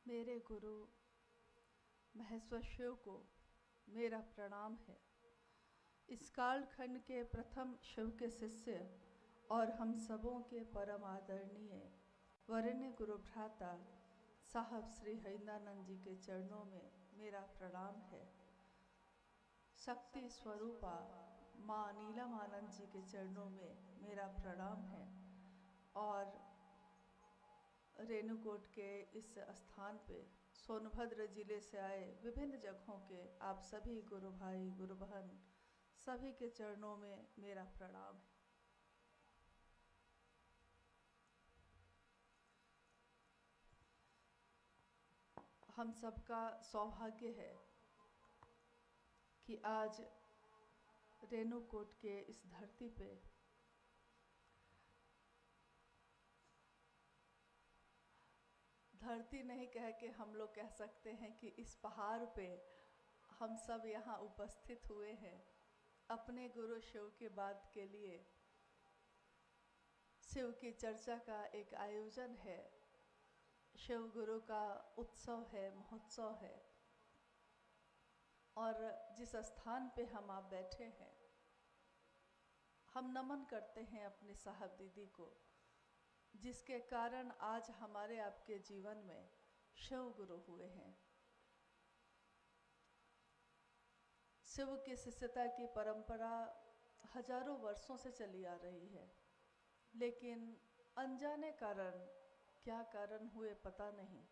मेरे गुरु महेश्वर शिव को मेरा प्रणाम है। इस कालखंड के प्रथम शिव के शिष्य और हम सबों के परम आदरणीय वरेण्य गुरु भ्राता साहब श्री हरिंदानंद जी के चरणों में मेरा प्रणाम है। शक्ति स्वरूपा माँ नीलमानंद जी के चरणों में मेरा प्रणाम है और रेणुकूट के इस स्थान पे सोनभद्र जिले से आए विभिन्न जगहों के आप सभी गुरु भाई गुरु बहन सभी के चरणों में मेरा प्रणाम है। हम सबका सौभाग्य है कि आज रेणुकूट के इस धरती पे धरती नहीं कह के हम लोग कह सकते हैं कि इस पहाड़ पे हम सब यहाँ उपस्थित हुए हैं अपने गुरु शिव के बात के लिए। शिव की चर्चा का एक आयोजन है, शिव गुरु का उत्सव है, महोत्सव है। और जिस स्थान पे हम आप बैठे हैं, हम नमन करते हैं अपने साहब दीदी को, जिसके कारण आज हमारे आपके जीवन में शिव गुरु हुए हैं। शिव की शिष्यता की परंपरा हजारों वर्षों से चली आ रही है, लेकिन अनजाने कारण, क्या कारण हुए पता नहीं,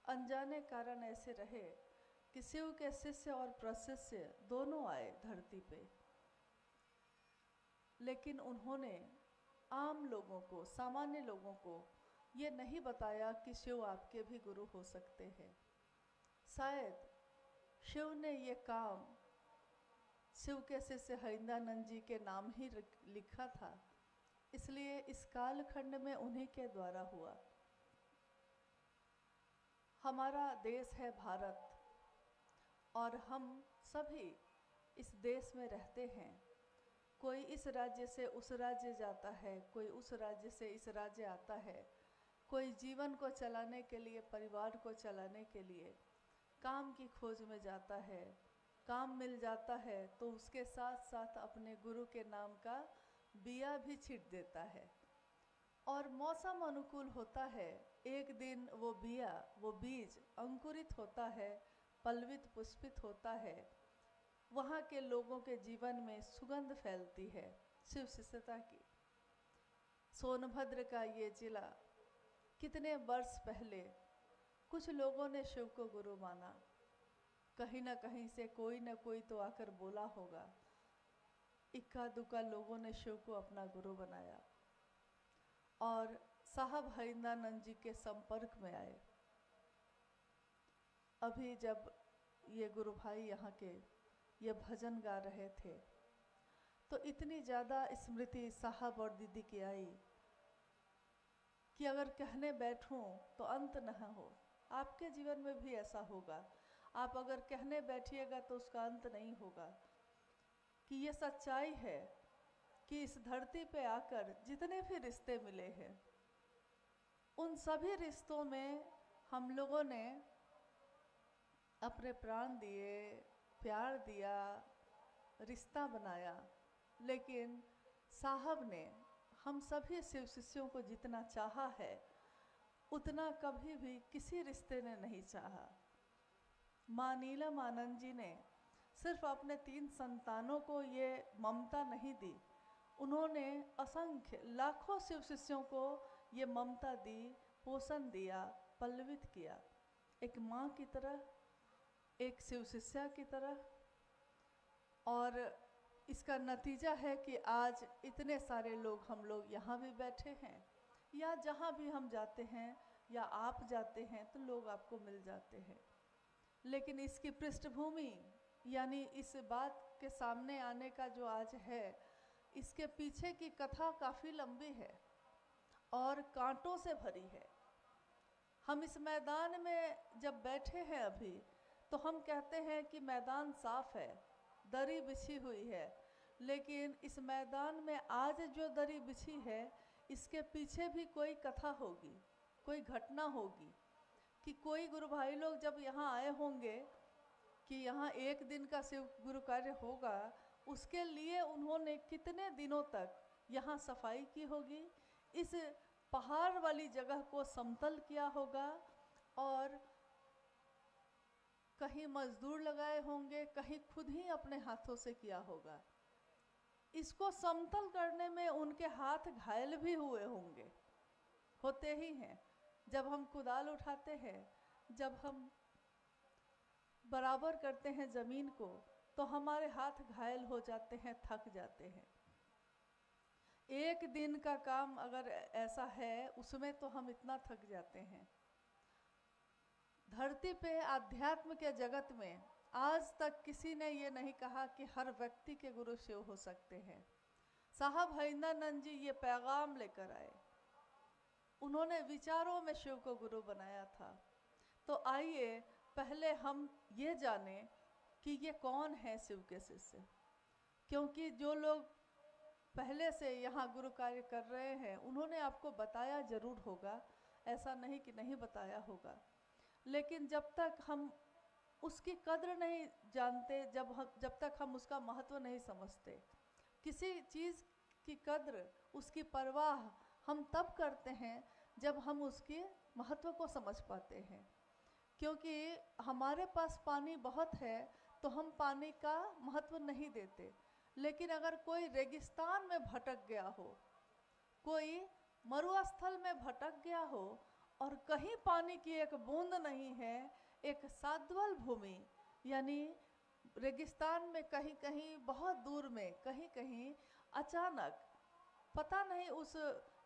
अनजाने कारण ऐसे रहे कि शिव के शिष्य और प्रशिष्य दोनों आए धरती पे, लेकिन उन्होंने आम लोगों को, सामान्य लोगों को ये नहीं बताया कि शिव आपके भी गुरु हो सकते हैं। शायद शिव ने ये काम शिव के शिष्य हरिंदानंद जी के नाम ही लिखा था, इसलिए इस कालखंड में उन्हीं के द्वारा हुआ। हमारा देश है भारत और हम सभी इस देश में रहते हैं। कोई इस राज्य से उस राज्य जाता है, कोई उस राज्य से इस राज्य आता है, कोई जीवन को चलाने के लिए, परिवार को चलाने के लिए काम की खोज में जाता है। काम मिल जाता है तो उसके साथ साथ अपने गुरु के नाम का बिया भी छींट देता है और मौसम अनुकूल होता है, एक दिन वो बिया, वो बीज अंकुरित होता है, पल्लवित पुष्पित होता है, वहाँ के लोगों के जीवन में सुगंध फैलती है शिव शिष्यता की। सोनभद्र का ये जिला कितने वर्ष पहले कुछ लोगों ने शिव को गुरु माना, कहीं ना कहीं से कोई ना कोई तो आकर बोला होगा, इक्का दुक्का लोगों ने शिव को अपना गुरु बनाया और साहब हरिंदानंद जी के संपर्क में आए। अभी जब ये गुरु भाई यहाँ के ये भजन गा रहे थे तो इतनी ज़्यादा स्मृति साहब और दीदी की आई कि अगर कहने बैठूं तो अंत न हो। आपके जीवन में भी ऐसा होगा, आप अगर कहने बैठिएगा तो उसका अंत नहीं होगा कि ये सच्चाई है कि इस धरती पे आकर जितने भी रिश्ते मिले हैं, उन सभी रिश्तों में हम लोगों ने अपने प्राण दिए, प्यार दिया, रिश्ता बनाया, लेकिन साहब ने हम सभी शिव शिष्यों को जितना चाहा है उतना कभी भी किसी रिश्ते ने नहीं चाहा। माँ नीलमानंद जी ने सिर्फ अपने 3 संतानों को ये ममता नहीं दी, उन्होंने असंख्य लाखों शिव शिष्यों को ये ममता दी, पोषण दिया, पल्लवित किया, एक माँ की तरह, एक शिव शिष्या की तरह। और इसका नतीजा है कि आज इतने सारे लोग, हम लोग यहाँ भी बैठे हैं या जहाँ भी हम जाते हैं या आप जाते हैं तो लोग आपको मिल जाते हैं। लेकिन इसकी पृष्ठभूमि, यानी इस बात के सामने आने का जो आज है, इसके पीछे की कथा काफ़ी लंबी है और कांटों से भरी है। हम इस मैदान में जब बैठे हैं अभी तो हम कहते हैं कि मैदान साफ है, दरी बिछी हुई है, लेकिन इस मैदान में आज जो दरी बिछी है इसके पीछे भी कोई कथा होगी, कोई घटना होगी, कि कोई गुरु भाई लोग जब यहाँ आए होंगे कि यहाँ एक दिन का शिव गुरु कार्य होगा, उसके लिए उन्होंने कितने दिनों तक यहाँ सफाई की होगी, इस पहाड़ वाली जगह को समतल किया होगा, और कहीं मजदूर लगाए होंगे, कहीं खुद ही अपने हाथों से किया होगा। इसको समतल करने में उनके हाथ घायल भी हुए होंगे, होते ही हैं। जब हम कुदाल उठाते हैं, जब हम बराबर करते हैं ज़मीन को, तो हमारे हाथ घायल हो जाते हैं, थक जाते हैं। एक दिन का काम अगर ऐसा है, उसमें तो हम इतना थक जाते हैं। धरती पे आध्यात्म के जगत में आज तक किसी ने ये नहीं कहा कि हर व्यक्ति के गुरु शिव हो सकते हैं। साहब हरिंदरानंद जी ये पैगाम लेकर आए, उन्होंने विचारों में शिव को गुरु बनाया था। तो आइए पहले हम ये जाने कि ये कौन है शिव के शिष्य, क्योंकि जो लोग पहले से यहाँ गुरु कार्य कर रहे हैं उन्होंने आपको बताया जरूर होगा, ऐसा नहीं कि नहीं बताया होगा, लेकिन जब तक हम उसकी कद्र नहीं जानते, जब तक हम उसका महत्व नहीं समझते, किसी चीज़ की कद्र, उसकी परवाह हम तब करते हैं जब हम उसके महत्व को समझ पाते हैं। क्योंकि हमारे पास पानी बहुत है तो हम पानी का महत्व नहीं देते, लेकिन अगर कोई रेगिस्तान में भटक गया हो, कोई मरुस्थल में भटक गया हो और कहीं पानी की एक बूंद नहीं है, एक साद्वल भूमि यानी रेगिस्तान में कहीं कहीं बहुत दूर में कहीं कहीं अचानक, पता नहीं उस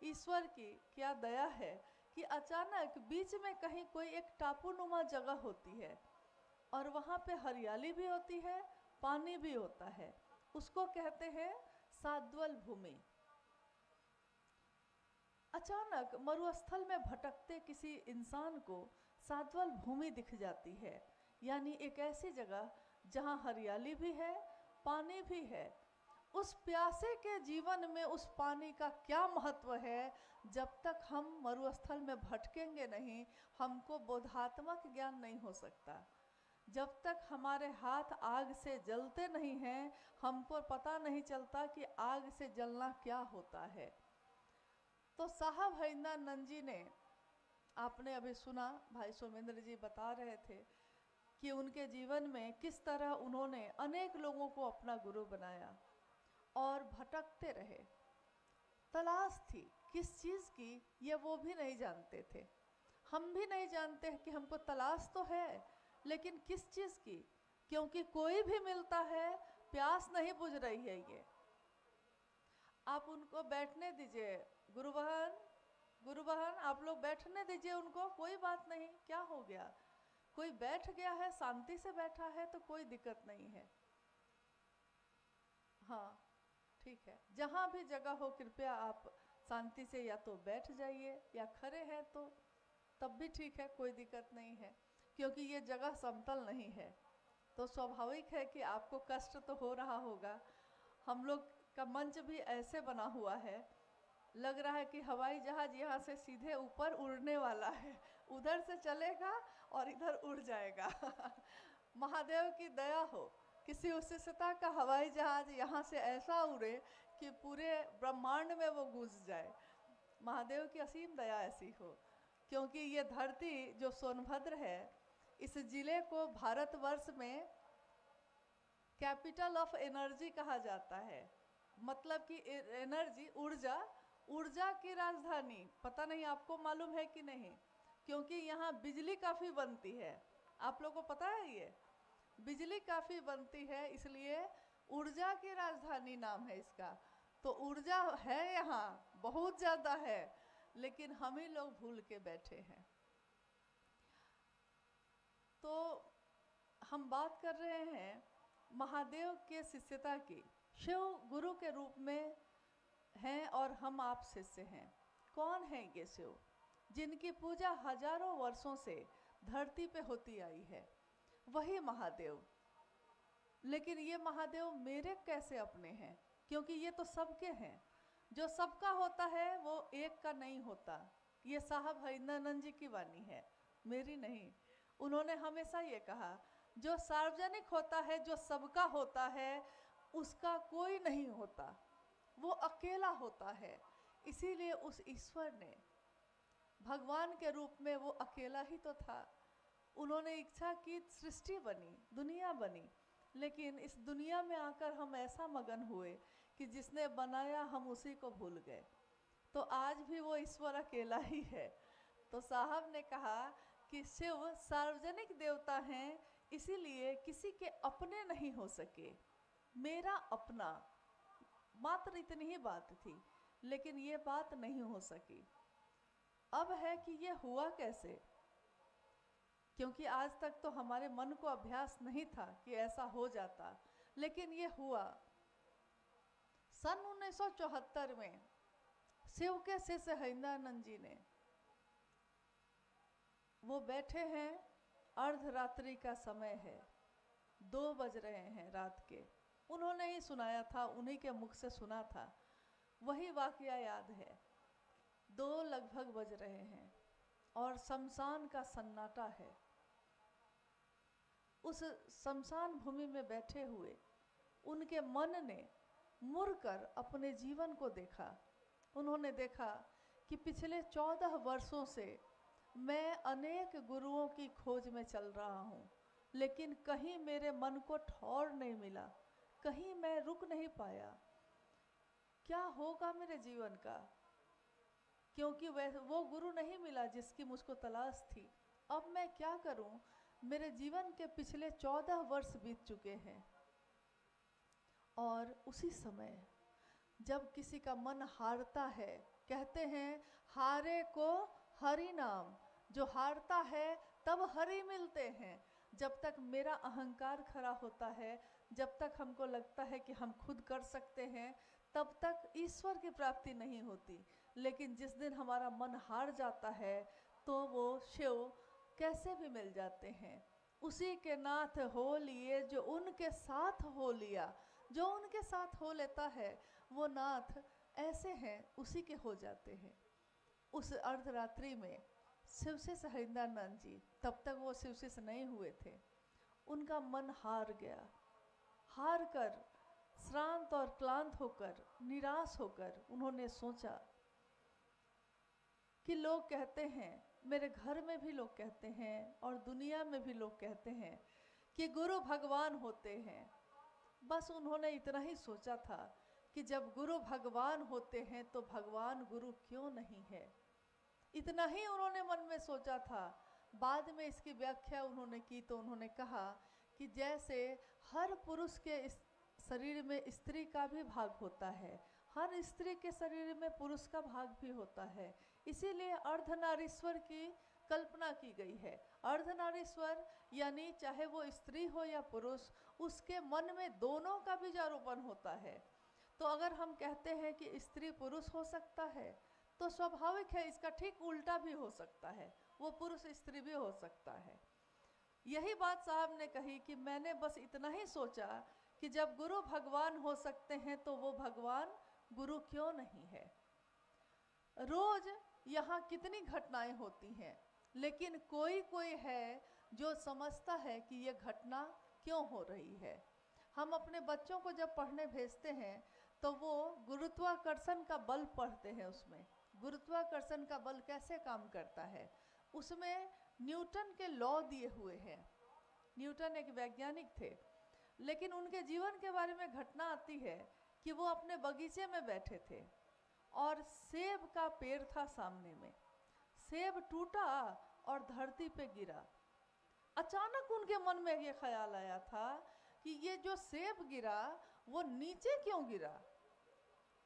ईश्वर की क्या दया है कि अचानक बीच में कहीं कोई एक टापूनुमा जगह होती है और वहाँ पे हरियाली भी होती है, पानी भी होता है, उसको कहते हैं साद्वल भूमि। अचानक मरुस्थल में भटकते किसी इंसान को साद्वल भूमि दिख जाती है, यानी एक ऐसी जगह जहाँ हरियाली भी है, पानी भी है। उस प्यासे के जीवन में उस पानी का क्या महत्व है, जब तक हम मरुस्थल में भटकेंगे नहीं, हमको बोधात्मक ज्ञान नहीं हो सकता। जब तक हमारे हाथ आग से जलते नहीं हैं, हमको पता नहीं चलता कि आग से जलना क्या होता है। तो साहब हरिंदरानंद जी ने, आपने अभी सुना, भाई सोमेंद्र जी बता रहे थे कि उनके जीवन में किस तरह उन्होंने अनेक लोगों को अपना गुरु बनाया और भटकते रहे। तलाश थी किस चीज़ की, ये वो भी नहीं जानते थे, हम भी नहीं जानते कि हमको तलाश तो है, लेकिन किस चीज़ की, क्योंकि कोई भी मिलता है, प्यास नहीं बुझ रही है। ये आप उनको बैठने दीजिए, गुरु बहन आप लोग बैठने दीजिए उनको, कोई बात नहीं, क्या हो गया, कोई बैठ गया है, शांति से बैठा है तो कोई दिक्कत नहीं है। हाँ ठीक है, जहाँ भी जगह हो कृपया आप शांति से या तो बैठ जाइए या खड़े हैं तो तब भी ठीक है, कोई दिक्कत नहीं है, क्योंकि ये जगह समतल नहीं है। तो स्वाभाविक है कि आपको कष्ट तो हो रहा होगा। हम लोग का मंच भी ऐसे बना हुआ है, लग रहा है कि हवाई जहाज यहाँ से सीधे ऊपर उड़ने वाला है, उधर से चलेगा और इधर उड़ जाएगा। महादेव की दया हो, किसी उत्सिष्टता का हवाई जहाज यहाँ से ऐसा उड़े कि पूरे ब्रह्मांड में वो घुस जाए। महादेव की असीम दया ऐसी हो, क्योंकि ये धरती जो सोनभद्र है, इस जिले को भारतवर्ष में कैपिटल ऑफ एनर्जी कहा जाता है। मतलब कि एनर्जी, ऊर्जा की राजधानी। पता नहीं आपको मालूम है कि नहीं, क्योंकि यहाँ बिजली काफ़ी बनती है, आप लोगों को पता है ये बिजली काफ़ी बनती है, इसलिए ऊर्जा की राजधानी नाम है इसका। तो ऊर्जा है यहाँ बहुत ज़्यादा है, लेकिन हम ही लोग भूल के बैठे हैं। तो हम बात कर रहे हैं महादेव के शिष्यता की। शिव गुरु के रूप में हैं और हम आप शिष्य हैं। कौन है ये शिव, जिनकी पूजा हजारों वर्षों से धरती पे होती आई है? वही महादेव। लेकिन ये महादेव मेरे कैसे अपने हैं, क्योंकि ये तो सबके हैं। जो सबका होता है वो एक का नहीं होता। ये साहब हरिंदरानंद जी की वाणी है, मेरी नहीं। उन्होंने हमेशा ये कहा, जो सार्वजनिक होता है, जो सबका होता है, उसका कोई नहीं होता, वो अकेला होता है। इसीलिए उस ईश्वर ने भगवान के रूप में, वो अकेला ही तो था। उन्होंने इच्छा की सृष्टि बनी, दुनिया बनी, लेकिन इस दुनिया में आकर हम ऐसा मगन हुए कि जिसने बनाया हम उसी को भूल गए। तो आज भी वो ईश्वर अकेला ही है। तो साहब ने कहा कि शिव सार्वजनिक देवता हैं, इसीलिए किसी के अपने नहीं हो सके, मेरा अपना, मात्र इतनी ही बात थी। लेकिन ये बात नहीं हो सकी। अब है कि ये हुआ कैसे, क्योंकि आज तक तो हमारे मन को अभ्यास नहीं था कि ऐसा हो जाता, लेकिन ये हुआ। सन 1974 में शिव के शिष्य हरिंद्रानंद जी ने, वो बैठे हैं, अर्धरात्रि का समय है, 2 बज रहे हैं रात के। उन्होंने ही सुनाया था, उन्हीं के मुख से सुना था, वही वाकया याद है। 2 लगभग बज रहे हैं और शमशान का सन्नाटा है। उस शमशान भूमि में बैठे हुए उनके मन ने मुड़कर अपने जीवन को देखा। उन्होंने देखा कि पिछले 14 वर्षों से मैं अनेक गुरुओं की खोज में चल रहा हूँ, लेकिन कहीं मेरे मन को ठौर नहीं मिला, कहीं मैं रुक नहीं पाया। क्या होगा मेरे जीवन का, क्योंकि वो गुरु नहीं मिला जिसकी मुझको तलाश थी। अब मैं क्या करूं? मेरे जीवन के पिछले 14 वर्ष बीत चुके हैं। और उसी समय जब किसी का मन हारता है, कहते हैं हारे को हरि नाम, जो हारता है तब हरि मिलते हैं। जब तक मेरा अहंकार खड़ा होता है, जब तक हमको लगता है कि हम खुद कर सकते हैं, तब तक ईश्वर की प्राप्ति नहीं होती। लेकिन जिस दिन हमारा मन हार जाता है, तो वो शिव कैसे भी मिल जाते हैं। उसी के नाथ हो लिए जो उनके साथ हो लिया। जो उनके साथ हो लेता है वो नाथ ऐसे हैं, उसी के हो जाते हैं। उस अर्धरात्रि में शिवशिष्य हरिंद्रानंद जी, तब तक वो शिवशिष्य नहीं हुए थे, उनका मन हार गया। हार कर, श्रांत और क्लांत होकर, निराश होकर उन्होंने सोचा कि लोग कहते हैं, मेरे घर में भी लोग कहते हैं और दुनिया में भी लोग कहते हैं कि गुरु भगवान होते हैं। बस उन्होंने इतना ही सोचा था कि जब गुरु भगवान होते हैं तो भगवान गुरु क्यों नहीं है। इतना ही उन्होंने मन में सोचा था। बाद में इसकी व्याख्या उन्होंने की तो उन्होंने कहा कि जैसे हर पुरुष के शरीर में स्त्री का भी भाग होता है, हर स्त्री के शरीर में पुरुष का भाग भी होता है, इसीलिए अर्धनारीश्वर की कल्पना की गई है। अर्धनारीश्वर यानी चाहे वो स्त्री हो या पुरुष, उसके मन में दोनों का बीजारोपण होता है। तो अगर हम कहते हैं कि स्त्री पुरुष हो सकता है, तो स्वाभाविक है इसका ठीक उल्टा भी हो सकता है, वो पुरुष स्त्री भी हो सकता है। यही बात साहब ने कही कि मैंने बस इतना ही सोचा कि जब गुरु भगवान हो सकते हैं तो वो भगवान गुरु क्यों नहीं है। रोज यहाँ कितनी घटनाएं होती हैं, लेकिन कोई कोई है जो समझता है कि ये घटना क्यों हो रही है। हम अपने बच्चों को जब पढ़ने भेजते हैं तो वो गुरुत्वाकर्षण का बल पढ़ते हैं। उसमें गुरुत्वाकर्षण का बल कैसे काम करता है, उसमें न्यूटन के लॉ दिए हुए हैं। न्यूटन एक वैज्ञानिक थे, लेकिन उनके जीवन के बारे में घटना आती है कि वो अपने बगीचे में बैठे थे और सेब का पेड़ था सामने में। सेब टूटा और धरती पे गिरा। अचानक उनके मन में ये ख्याल आया था कि ये जो सेब गिरा वो नीचे क्यों गिरा,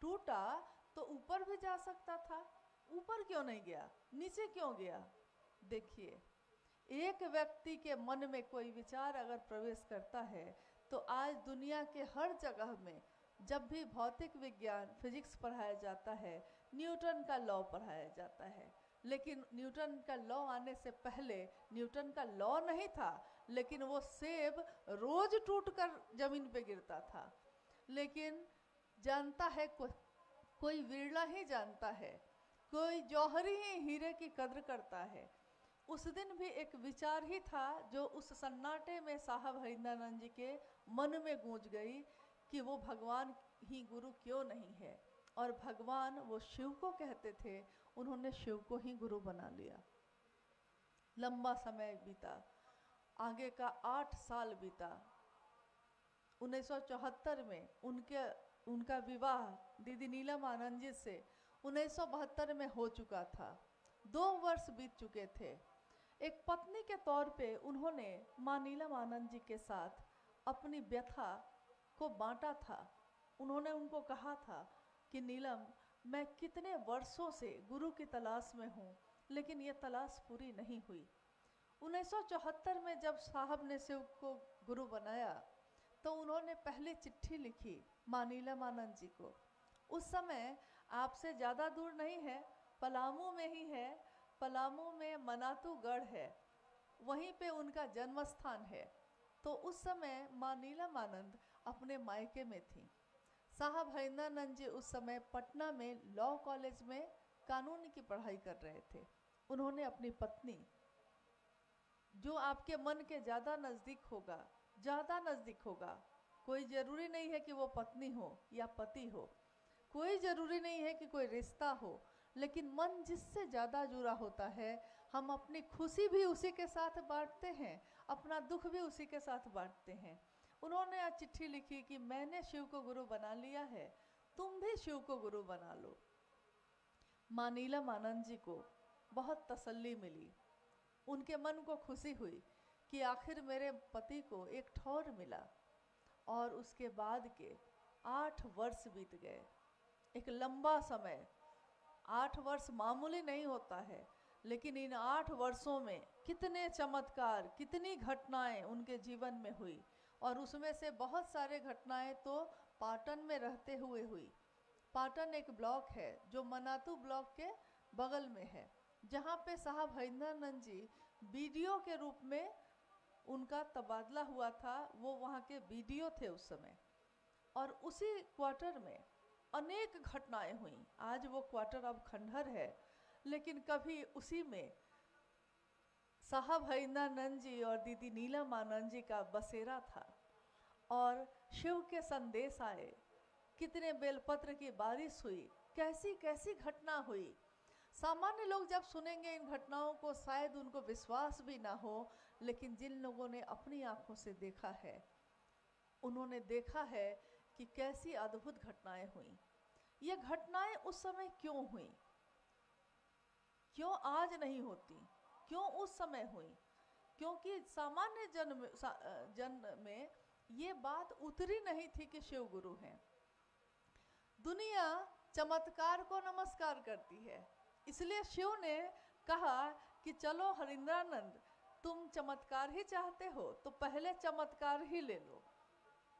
टूटा तो ऊपर भी जा सकता था, ऊपर क्यों नहीं गया, नीचे क्यों गया। देखिए, एक व्यक्ति के मन में कोई विचार अगर प्रवेश करता है तो आज दुनिया के हर जगह में जब भी भौतिक विज्ञान फिजिक्स पढ़ाया जाता है, न्यूटन का लॉ पढ़ाया जाता है। लेकिन न्यूटन का लॉ आने से पहले न्यूटन का लॉ नहीं था, लेकिन वो सेब रोज टूटकर जमीन पे गिरता था। लेकिन जानता है कोई विरला ही जानता है, कोई जौहरी ही हीरे की कद्र करता है। उस दिन भी एक विचार ही था जो उस सन्नाटे में साहब हरिंद्रानंद जी के मन में गूंज गई कि वो भगवान ही गुरु क्यों नहीं है। और भगवान वो शिव को कहते थे, उन्होंने शिव को ही गुरु बना लिया। लंबा समय बीता, आगे का 8 साल बीता। 1974 में उनका विवाह दीदी नीलम आनंद जी से 1972 में हो चुका था। 2 वर्ष बीत चुके थे। एक पत्नी के तौर पे उन्होंने माँ नीलम आनंद जी के साथ अपनी व्यथा को बांटा था। उन्होंने उनको कहा था कि नीलम, मैं कितने वर्षों से गुरु की तलाश में हूँ, लेकिन ये तलाश पूरी नहीं हुई। 1974 में जब साहब ने शिव को गुरु बनाया तो उन्होंने पहली चिट्ठी लिखी माँ नीलम आनंद जी को। उस समय आपसे ज़्यादा दूर नहीं है, पलामू में ही है। पलामू में मनातू गढ़ है, वहीं पे उनका जन्म स्थान है। तो उस समय माँ नीलम आनंद अपने मायके में थी। साहब हरिंद्रानंद जी उस समय पटना में लॉ कॉलेज में कानून की पढ़ाई कर रहे थे। उन्होंने अपनी पत्नी, जो आपके मन के ज़्यादा नज़दीक होगा, कोई ज़रूरी नहीं है कि वो पत्नी हो या पति हो, कोई ज़रूरी नहीं है कि कोई रिश्ता हो, लेकिन मन जिससे ज़्यादा जुड़ा होता है, हम अपनी खुशी भी उसी के साथ बांटते हैं, अपना दुख भी उसी के साथ बांटते हैं। उन्होंने आज चिट्ठी लिखी कि मैंने शिव को गुरु बना लिया है, तुम भी शिव को गुरु बना लो। माँ नीलम आनंद जी को बहुत तसल्ली मिली, उनके मन को खुशी हुई कि आखिर मेरे पति को एक ठौर मिला। और उसके बाद के 8 वर्ष बीत गए, एक लंबा समय। 8 वर्ष मामूली नहीं होता है, लेकिन इन 8 वर्षों में कितने चमत्कार, कितनी घटनाएं उनके जीवन में हुई। और उसमें से बहुत सारे घटनाएं तो पाटन में रहते हुए हुई। पाटन एक ब्लॉक है जो मनातू ब्लॉक के बगल में है, जहाँ पे साहब हरिंद्रानंद जी बीडीओ के रूप में उनका तबादला हुआ था। वो वहाँ के बीडीओ थे उस समय। और उसी क्वार्टर में अनेक घटनाएं हुई। आज वो क्वार्टर अब खंडहर है, लेकिन कभी उसी में साहब हरिंद्रानंद जी और दीदी नीलम आनंद जी का बसेरा था। और शिव के संदेश आए, कितने बेलपत्र की बारिश हुई, कैसी कैसी घटना हुई। सामान्य लोग जब सुनेंगे इन घटनाओं को शायद उनको विश्वास भी ना हो, लेकिन जिन लोगों ने अपनी आंखों से देखा है, उन्होंने देखा है कि कैसी अद्भुत घटनाएं हुई। ये घटनाएं उस समय क्यों हुई, क्यों आज नहीं होती, क्यों उस समय हुई? क्योंकि सामान्य जन में ये बात उतरी नहीं थी कि शिव गुरु हैं। दुनिया चमत्कार को नमस्कार करती है, इसलिए शिव ने कहा कि चलो हरिंद्रानंद, तुम चमत्कार ही चाहते हो तो पहले चमत्कार ही ले लो।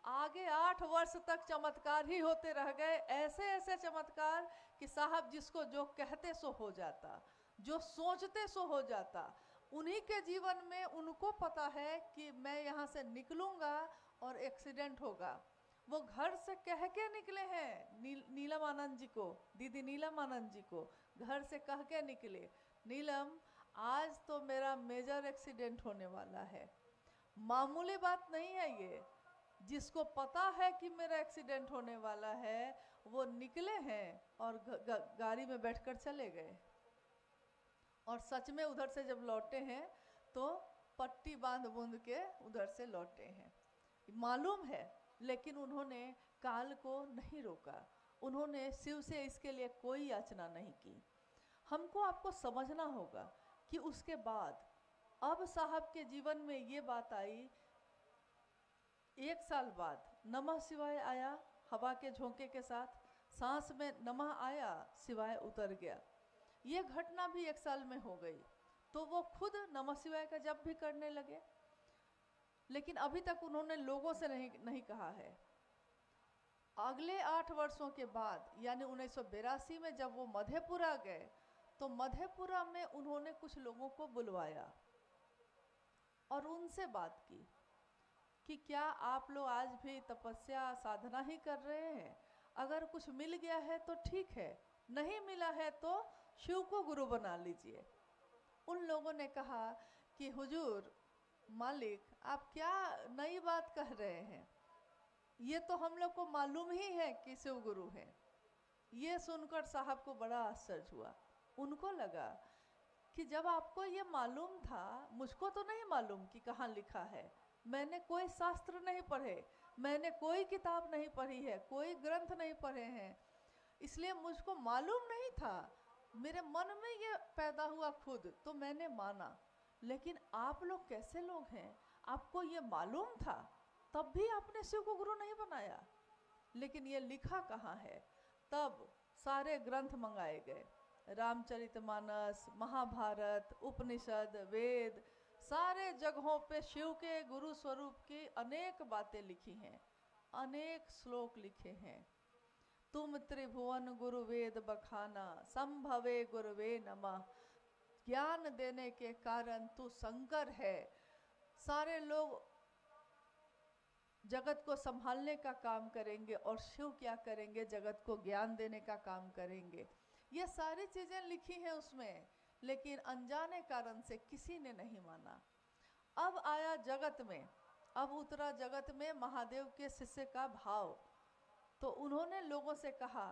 आगे 8 वर्ष तक चमत्कार ही होते रह गए, ऐसे ऐसे चमत्कार कि साहब जिसको जो कहते सो हो जाता, जो सोचते सो हो जाता। उन्हीं के जीवन में उनको पता है कि मैं यहाँ से निकलूँगा और एक्सीडेंट होगा। वो घर से कह के निकले हैं नीलम आनंद जी को, दीदी नीलम आनंद जी को घर से कह के निकले, नीलम आज तो मेरा मेजर एक्सीडेंट होने वाला है। मामूली बात नहीं है ये। जिसको पता है कि मेरा एक्सीडेंट होने वाला है, वो निकले हैं और गाड़ी में बैठकर चले गए। और सच में उधर से जब लौटे हैं तो पट्टी बांध बूंद के उधर से लौटे हैं, मालूम है। लेकिन उन्होंने काल को नहीं रोका, उन्होंने शिव से इसके लिए कोई याचना नहीं की। हमको आपको समझना होगा कि उसके बाद अब साहब के जीवन में ये बात आई, 1 साल बाद नमः शिवाय आया हवा के झोंके के साथ, सांस में नमः आया, शिवाय उतर गया। ये घटना भी 1 साल में हो गई, तो वो खुद नमः शिवाय का जप भी करने लगे। लेकिन अभी तक उन्होंने लोगों से नहीं कहा है। अगले 8 वर्षों के बाद यानी 1982 में जब वो मधेपुरा गए, तो मधेपुरा में उन्होंने कुछ लोगों को बुलवाया और उनसे बात की कि क्या आप लोग आज भी तपस्या साधना ही कर रहे हैं? अगर कुछ मिल गया है तो ठीक है, नहीं मिला है तो शिव को गुरु बना लीजिए। उन लोगों ने कहा कि हुजूर मालिक आप क्या नई बात कह रहे हैं, ये तो हम लोग को मालूम ही है कि शिव गुरु है। ये सुनकर साहब को बड़ा आश्चर्य हुआ। उनको लगा कि जब आपको ये मालूम था, मुझको तो नहीं मालूम कि कहाँ लिखा है, मैंने कोई शास्त्र नहीं पढ़े, मैंने कोई किताब नहीं पढ़ी है, कोई ग्रंथ नहीं पढ़े हैं, इसलिए मुझको मालूम नहीं था, मेरे मन में ये पैदा हुआ खुद, तो मैंने माना। लेकिन आप लोग कैसे लोग हैं, आपको ये मालूम था तब भी आपने शिव को गुरु नहीं बनाया, लेकिन ये लिखा कहाँ है? तब सारे ग्रंथ मंगाए गए, रामचरितमानस, महाभारत, उपनिषद, वेद, सारे जगहों पे शिव के गुरु स्वरूप की अनेक बातें लिखी हैं, अनेक श्लोक लिखे हैं। तुम त्रिभुवन गुरु वेद बखाना, संभवे गुरुवे नमः, ज्ञान देने के कारण तू शंकर है। सारे लोग जगत को संभालने का काम करेंगे और शिव क्या करेंगे, जगत को ज्ञान देने का काम करेंगे। ये सारी चीजें लिखी हैं उसमें, लेकिन अनजाने कारण से किसी ने नहीं माना। अब आया जगत में, अब उतरा जगत में महादेव के शिष्य का भाव। तो उन्होंने लोगों से कहा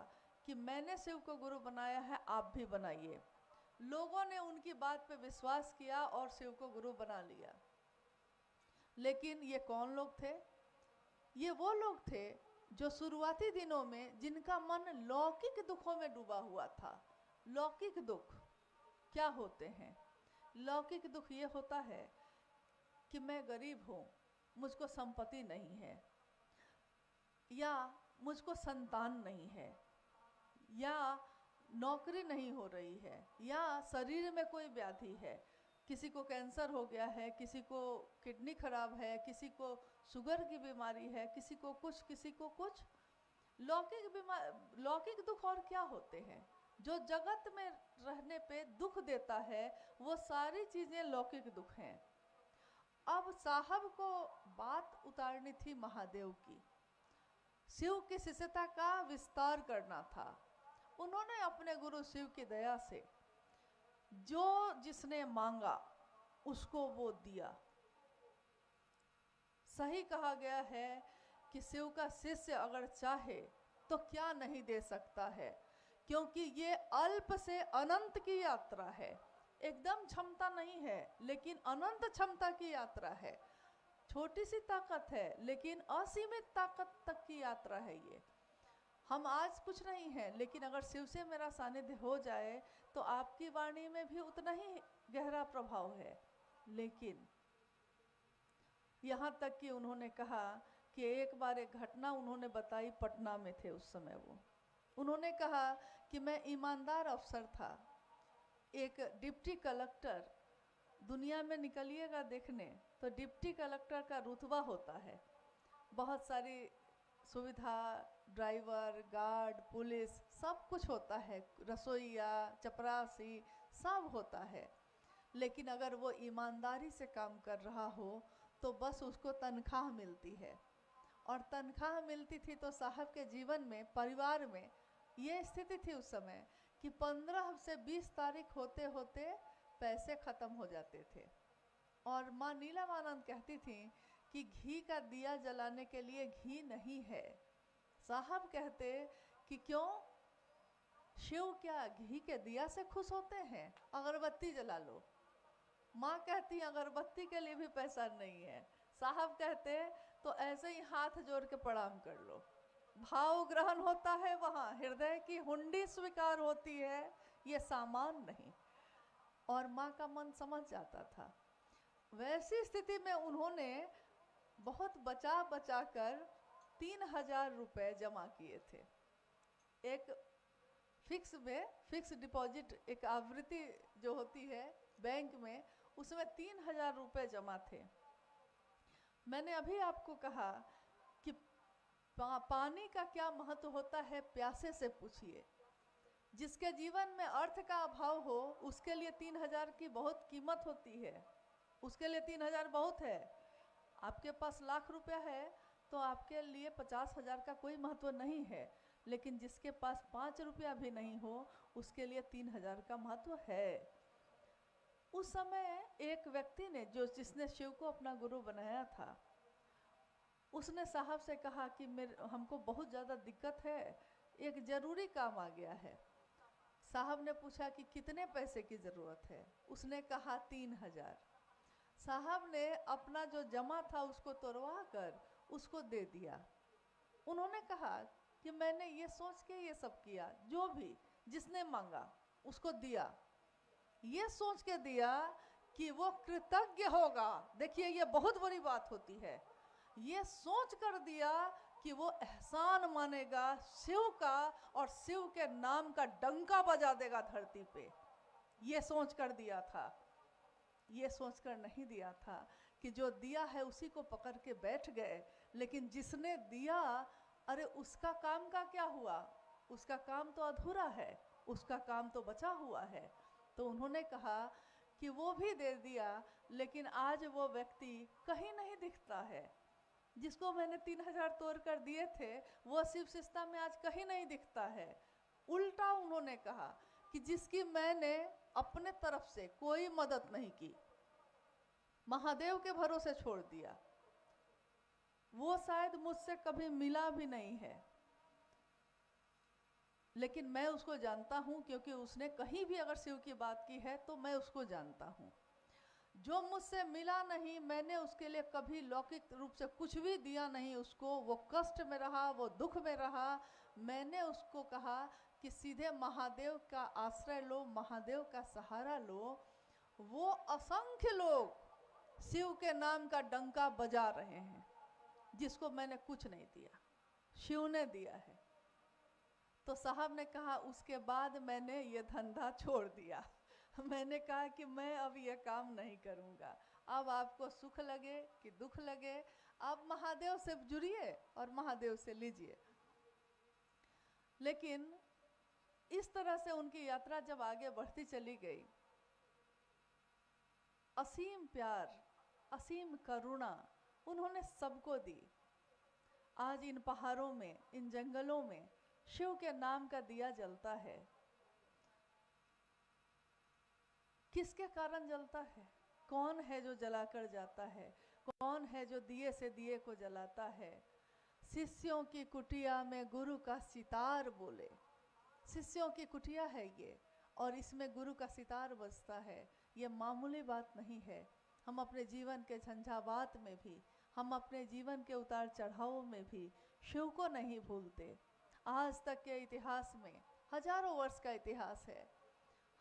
कि मैंने शिव को गुरु बनाया है, आप भी बनाइए। लोगों ने उनकी बात पे विश्वास किया और शिव को गुरु बना लिया। लेकिन ये कौन लोग थे? ये वो लोग थे जो शुरुआती दिनों में जिनका मन लौकिक दुखों में डूबा हुआ था। लौकिक दुख क्या होते हैं? लौकिक दुख ये होता है कि मैं गरीब हूँ, मुझको संपत्ति नहीं है, या मुझको संतान नहीं है, या नौकरी नहीं हो रही है, या शरीर में कोई व्याधि है, किसी को कैंसर हो गया है, किसी को किडनी खराब है, किसी को शुगर की बीमारी है, किसी को कुछ, किसी को कुछ। लौकिक दुख और क्या होते हैं? जो जगत में रहने पे दुख देता है, वो सारी चीजें लौकिक दुख हैं। अब साहब को बात उतारनी थी महादेव की, शिव की शिष्यता का विस्तार करना था। उन्होंने अपने गुरु शिव की दया से जो जिसने मांगा उसको वो दिया। सही कहा गया है कि शिव का शिष्य अगर चाहे तो क्या नहीं दे सकता है, क्योंकि ये अल्प से अनंत की यात्रा है। एकदम क्षमता नहीं है, लेकिन अनंत क्षमता की यात्रा है। छोटी सी ताकत है, लेकिन असीमित ताकत तक की यात्रा है ये। हम आज कुछ नहीं है, लेकिन अगर शिव से मेरा सानिध्य हो जाए तो आपकी वाणी में भी उतना ही गहरा प्रभाव है। लेकिन यहाँ तक कि उन्होंने कहा कि एक बार एक घटना उन्होंने बताई, पटना में थे उस समय वो। उन्होंने कहा कि मैं ईमानदार अफसर था, एक डिप्टी कलेक्टर, दुनिया में निकलिएगा देखने तो डिप्टी कलेक्टर का रुतबा होता है, बहुत सारी सुविधा, ड्राइवर, गार्ड, पुलिस, सब कुछ होता है, रसोईया, चपरासी, सब होता है। लेकिन अगर वो ईमानदारी से काम कर रहा हो तो बस उसको तनख्वाह मिलती है। और तनख्वाह मिलती थी तो साहब के जीवन में, परिवार में ये स्थिति थी उस समय कि 15 से 20 तारीख होते होते पैसे ख़त्म हो जाते थे। और माँ नीलमानंद कहती थी कि घी का दिया जलाने के लिए घी नहीं है। साहब कहते कि क्यों, शिव क्या घी के दिया से खुश होते हैं? अगरबत्ती जला लो। माँ कहती अगरबत्ती के लिए भी पैसा नहीं है। साहब कहते तो ऐसे ही हाथ जोड़ के प्रणाम कर लो। भाव ग्रहण होता है वहाँ, हृदय की हुंडी स्वीकार होती है, ये सामान नहीं। और माँ का मन समझ जाता था। वैसी स्थिति में उन्होंने बहुत बचा बचा कर 3000 रुपये जमा किए थे। एक फिक्स डिपॉजिट, एक आवृत्ति जो होती है बैंक में, उसमें 3000 रुपये जमा थे। मैंने अभी आपको कहा कि पानी का क्या महत्व होता है, प्यासे से पूछिए। जिसके जीवन में अर्थ का अभाव हो उसके लिए 3000 की बहुत कीमत होती है, उसके लिए 3000 बहुत है। आपके पास लाख रुपया है तो आपके लिए 50,000 का कोई महत्व नहीं है, लेकिन जिसके पास 5 रुपया भी नहीं हो उसके लिए 3000 का महत्व है। उस समय एक व्यक्ति ने, जिसने शिव को अपना गुरु बनाया था, उसने साहब से कहा कि हमको बहुत ज़्यादा दिक्कत है, एक ज़रूरी काम आ गया है। साहब ने पूछा कि कितने पैसे की ज़रूरत है? उसने कहा 3000। साहब ने अपना जो जमा था उसको तोड़वा कर उसको दे दिया। उन्होंने कहा कि मैंने ये सोच के ये सब किया, जो भी जिसने मांगा उसको दिया, ये सोच के दिया कि वो कृतज्ञ होगा। देखिए ये बहुत बड़ी बात होती है, ये सोच कर दिया कि वो एहसान मानेगा शिव का और शिव के नाम का डंका बजा देगा धरती पे। ये सोच कर दिया था, ये सोच कर नहीं दिया था कि जो दिया है उसी को पकड़ के बैठ गए। लेकिन जिसने दिया, अरे उसका काम का क्या हुआ? उसका काम तो अधूरा है, उसका काम तो बचा हुआ है। तो उन्होंने कहा कि वो भी दे दिया, लेकिन आज वो व्यक्ति कहीं नहीं दिखता है। जिसको मैंने 3000 तोड़ कर दिए थे वो शिव सिस्ता में आज कहीं नहीं दिखता है। उल्टा उन्होंने कहा कि जिसकी मैंने अपने तरफ से कोई मदद नहीं की, महादेव के भरोसे छोड़ दिया, वो शायद मुझसे कभी मिला भी नहीं है, लेकिन मैं उसको जानता हूँ, क्योंकि उसने कहीं भी अगर शिव की बात की है तो मैं उसको जानता हूँ। जो मुझसे मिला नहीं, मैंने उसके लिए कभी लौकिक रूप से कुछ भी दिया नहीं उसको। वो कष्ट में रहा, वो दुख में रहा, मैंने उसको कहा कि सीधे महादेव का आश्रय लो, महादेव का सहारा लो। वो असंख्य लोग शिव के नाम का डंका बजा रहे हैं, जिसको मैंने कुछ नहीं दिया, शिव ने दिया है। तो साहब ने कहा उसके बाद मैंने ये धंधा छोड़ दिया। मैंने कहा कि मैं अब ये काम नहीं करूँगा। अब आपको सुख लगे कि दुख लगे, आप महादेव से जुड़िए और महादेव से लीजिए। लेकिन इस तरह से उनकी यात्रा जब आगे बढ़ती चली गई, असीम प्यार, असीम करुणा उन्होंने सबको दी। आज इन पहाड़ों में, इन जंगलों में शिव के नाम का दिया जलता है। किसके कारण जलता है? कौन है जो जलाकर जाता है? कौन है जो दिए से दिए को जलाता है? शिष्यों की कुटिया में गुरु का सितार बोले। शिष्यों की कुटिया है ये, और इसमें गुरु का सितार बजता है। ये मामूली बात नहीं है। हम अपने जीवन के झंझावात में भी, हम अपने जीवन के उतार चढ़ावों में भी शिव को नहीं भूलते। आज तक के इतिहास में, हजारों वर्ष का इतिहास है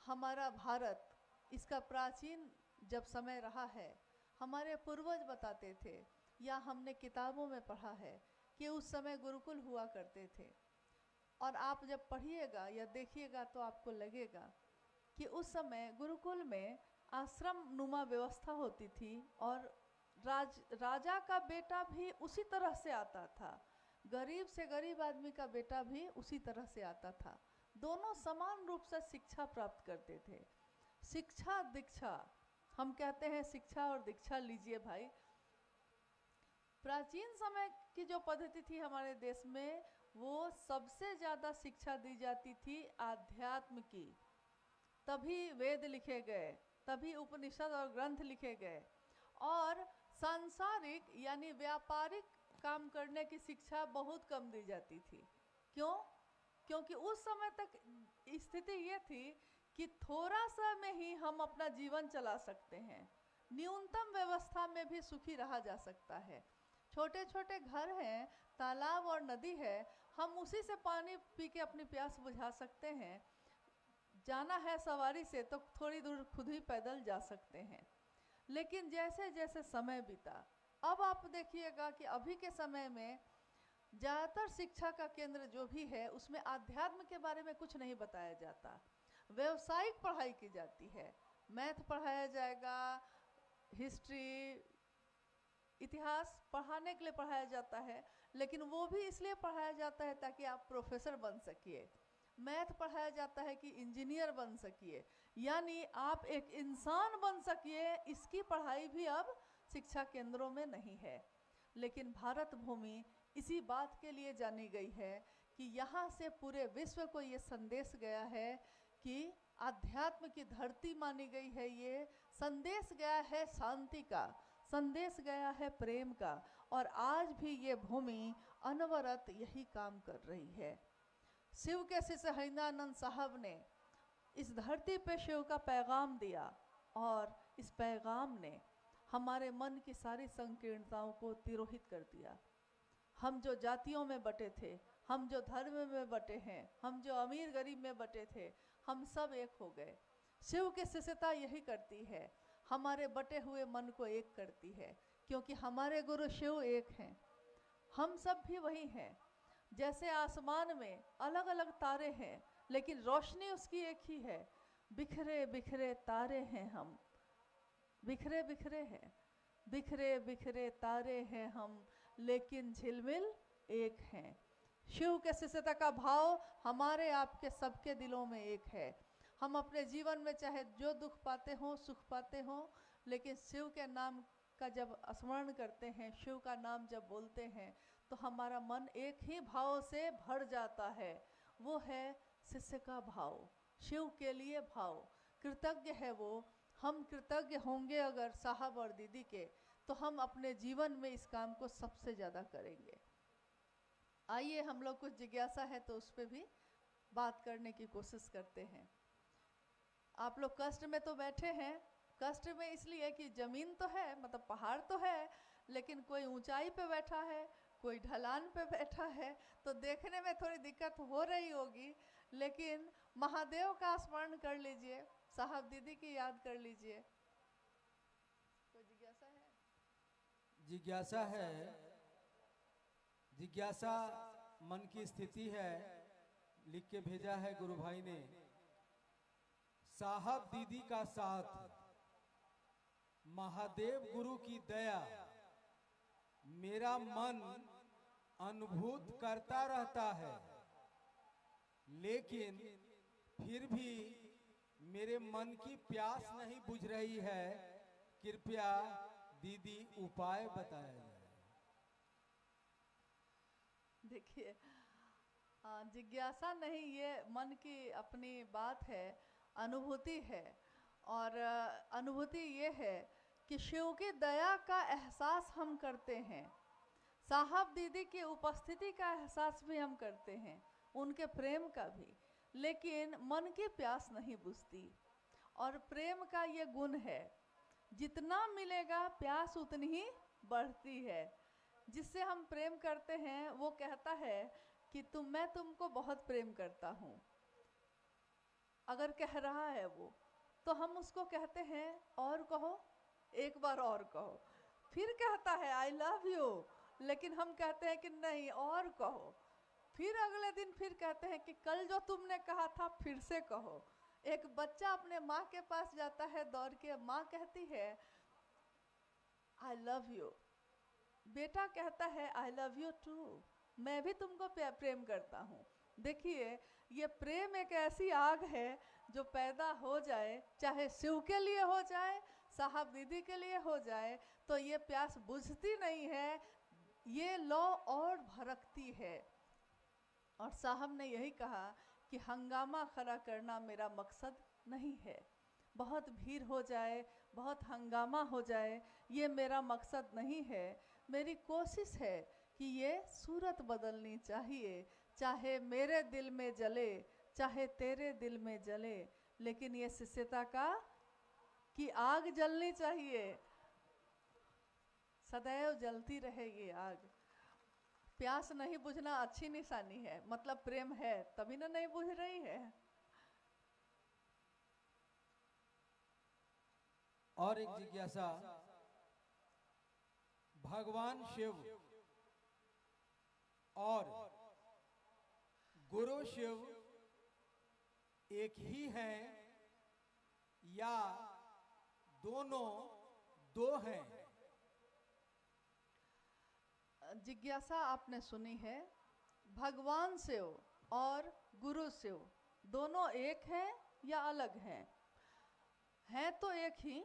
हमारा भारत, इसका प्राचीन जब समय रहा है, हमारे पूर्वज बताते थे या हमने किताबों में पढ़ा है कि उस समय गुरुकुल हुआ करते थे। और आप जब पढ़िएगा या देखिएगा तो आपको लगेगा कि उस समय गुरुकुल में आश्रम नुमा व्यवस्था होती थी, और राजा का बेटा भी उसी तरह से आता था, गरीब से गरीब आदमी का बेटा भी उसी तरह से आता था। दोनों समान रूप से शिक्षा प्राप्त करते थे। शिक्षा दीक्षा, हम कहते हैं शिक्षा और दीक्षा लीजिए भाई। प्राचीन समय की जो पद्धति थी हमारे देश में, वो सबसे ज़्यादा शिक्षा दी जाती थी आध्यात्म की। तभी वेद लिखे गए, तभी उपनिषद और ग्रंथ लिखे गए, और सांसारिक यानी व्यापारिक काम करने की शिक्षा बहुत कम दी जाती थी। क्यों? क्योंकि उस समय तक स्थिति ये थी कि थोड़ा सा में ही हम अपना जीवन चला सकते हैं, न्यूनतम व्यवस्था में भी सुखी रहा जा सकता है। छोटे छोटे घर हैं, तालाब और नदी है, हम उसी से पानी पी के अपनी प्यास बुझा सकते हैं। जाना है सवारी से तो थोड़ी दूर खुद ही पैदल जा सकते हैं। लेकिन जैसे जैसे समय बीता, अब आप देखिएगा कि अभी के समय में ज़्यादातर शिक्षा का केंद्र जो भी है उसमें आध्यात्म के बारे में कुछ नहीं बताया जाता। व्यावसायिक पढ़ाई की जाती है, मैथ पढ़ाया जाएगा, हिस्ट्री, इतिहास पढ़ाने के लिए पढ़ाया जाता है, लेकिन वो भी इसलिए पढ़ाया जाता है ताकि आप प्रोफेसर बन सकिए। मैथ पढ़ाया जाता है कि इंजीनियर बन सकिए, यानी आप एक इंसान बन सकिए। इसकी पढ़ाई भी अब शिक्षा केंद्रों में नहीं है। लेकिन भारत भूमि इसी बात के लिए जानी गई है कि यहाँ से पूरे विश्व को ये संदेश गया है कि आध्यात्म की धरती मानी गई है। ये संदेश गया है शांति का, संदेश गया है प्रेम का, और आज भी ये भूमि अनवरत यही काम कर रही है। शिव के शिष्य हरिंद्रानंद साहब ने इस धरती पे शिव का पैगाम दिया, और इस पैगाम ने हमारे मन की सारी संकीर्णताओं को तिरोहित कर दिया। हम जो जातियों में बटे थे, हम जो धर्म में बटे हैं, हम जो अमीर गरीब में बटे थे, हम सब एक हो गए। शिव की शिष्यता यही करती है, हमारे बटे हुए मन को एक करती है, क्योंकि हमारे गुरु शिव एक हैं, हम सब भी वही हैं। जैसे आसमान में अलग अलग तारे हैं, लेकिन रोशनी उसकी एक ही है। बिखरे बिखरे तारे हैं हम, बिखरे बिखरे हैं, बिखरे बिखरे तारे हैं हम, लेकिन झिलमिल एक हैं। शिव के शिष्यता का भाव हमारे आपके सबके दिलों में एक है। हम अपने जीवन में चाहे जो दुख पाते हों, सुख पाते हों, लेकिन शिव के नाम का जब स्मरण करते हैं, शिव का नाम जब बोलते हैं, तो हमारा मन एक ही भाव से भर जाता है। वो है शिष्य का भाव, शिव के लिए भाव। कृतज्ञ है वो। हम कृतज्ञ होंगे अगर साहब और दीदी के, तो हम अपने जीवन में इस काम को सबसे ज़्यादा करेंगे। आइए, हम लोग कुछ जिज्ञासा है तो उस पर भी बात करने की कोशिश करते हैं। आप लोग कष्ट में तो बैठे हैं, कष्ट में इसलिए कि ज़मीन तो है, मतलब पहाड़ तो है, लेकिन कोई ऊंचाई पे बैठा है, कोई ढलान पे बैठा है, तो देखने में थोड़ी दिक्कत हो रही होगी। लेकिन महादेव का स्मरण कर लीजिए, साहब दीदी की याद कर लीजिए। कोई जिज्ञासा है? जिज्ञासा है। जिज्ञासा मन की स्थिति है। लिख के भेजा है गुरु भाई ने। साहब दीदी का साथ, महादेव गुरु की दया, मेरा मन अनुभूत करता रहता है, लेकिन फिर भी मेरे मन की प्यास नहीं बुझ रही है। कृपया दीदी उपाय बताया जाए। देखिए, जिज्ञासा नहीं, ये मन की अपनी बात है, अनुभूति है। और अनुभूति ये है कि शिव की दया का एहसास हम करते हैं, साहब दीदी की उपस्थिति का एहसास भी हम करते हैं, उनके प्रेम का भी, लेकिन मन की प्यास नहीं बुझती। और प्रेम का ये गुण है, जितना मिलेगा प्यास उतनी ही बढ़ती है। जिससे हम प्रेम करते हैं वो कहता है कि मैं तुमको बहुत प्रेम करता हूँ। अगर कह रहा है वो, तो हम उसको कहते हैं और कहो, एक बार और कहो। फिर कहता है आई लव यू, लेकिन हम कहते हैं कि नहीं और कहो। फिर अगले दिन फिर कहते हैं कि कल जो तुमने कहा था फिर से कहो। एक बच्चा अपने माँ के पास जाता है दौड़ के, माँ कहती है आई लव यू, बेटा कहता है आई लव यू टू, मैं भी तुमको प्रेम करता हूँ। देखिए, ये प्रेम एक ऐसी आग है जो पैदा हो जाए, चाहे शिव के लिए हो जाए, साहब दीदी के लिए हो जाए, तो ये प्यास बुझती नहीं है, ये लौ और भड़कती है। और साहब ने यही कहा कि हंगामा खड़ा करना मेरा मकसद नहीं है, बहुत भीड़ हो जाए, बहुत हंगामा हो जाए, ये मेरा मकसद नहीं है। मेरी कोशिश है कि ये सूरत बदलनी चाहिए, चाहे मेरे दिल में जले, चाहे तेरे दिल में जले, लेकिन ये शिष्यता की आग जलनी चाहिए, सदैव जलती रहे ये आग। प्यास नहीं बुझना अच्छी निशानी है, मतलब प्रेम है, तभी ना नहीं बुझ रही है। और एक जिज्ञासा, भगवान शिव और गुरु शिव एक ही हैं या दोनों दो हैं? जिज्ञासा आपने सुनी है। भगवान शिव और गुरु शिव दोनों एक हैं या अलग हैं? हैं तो एक ही,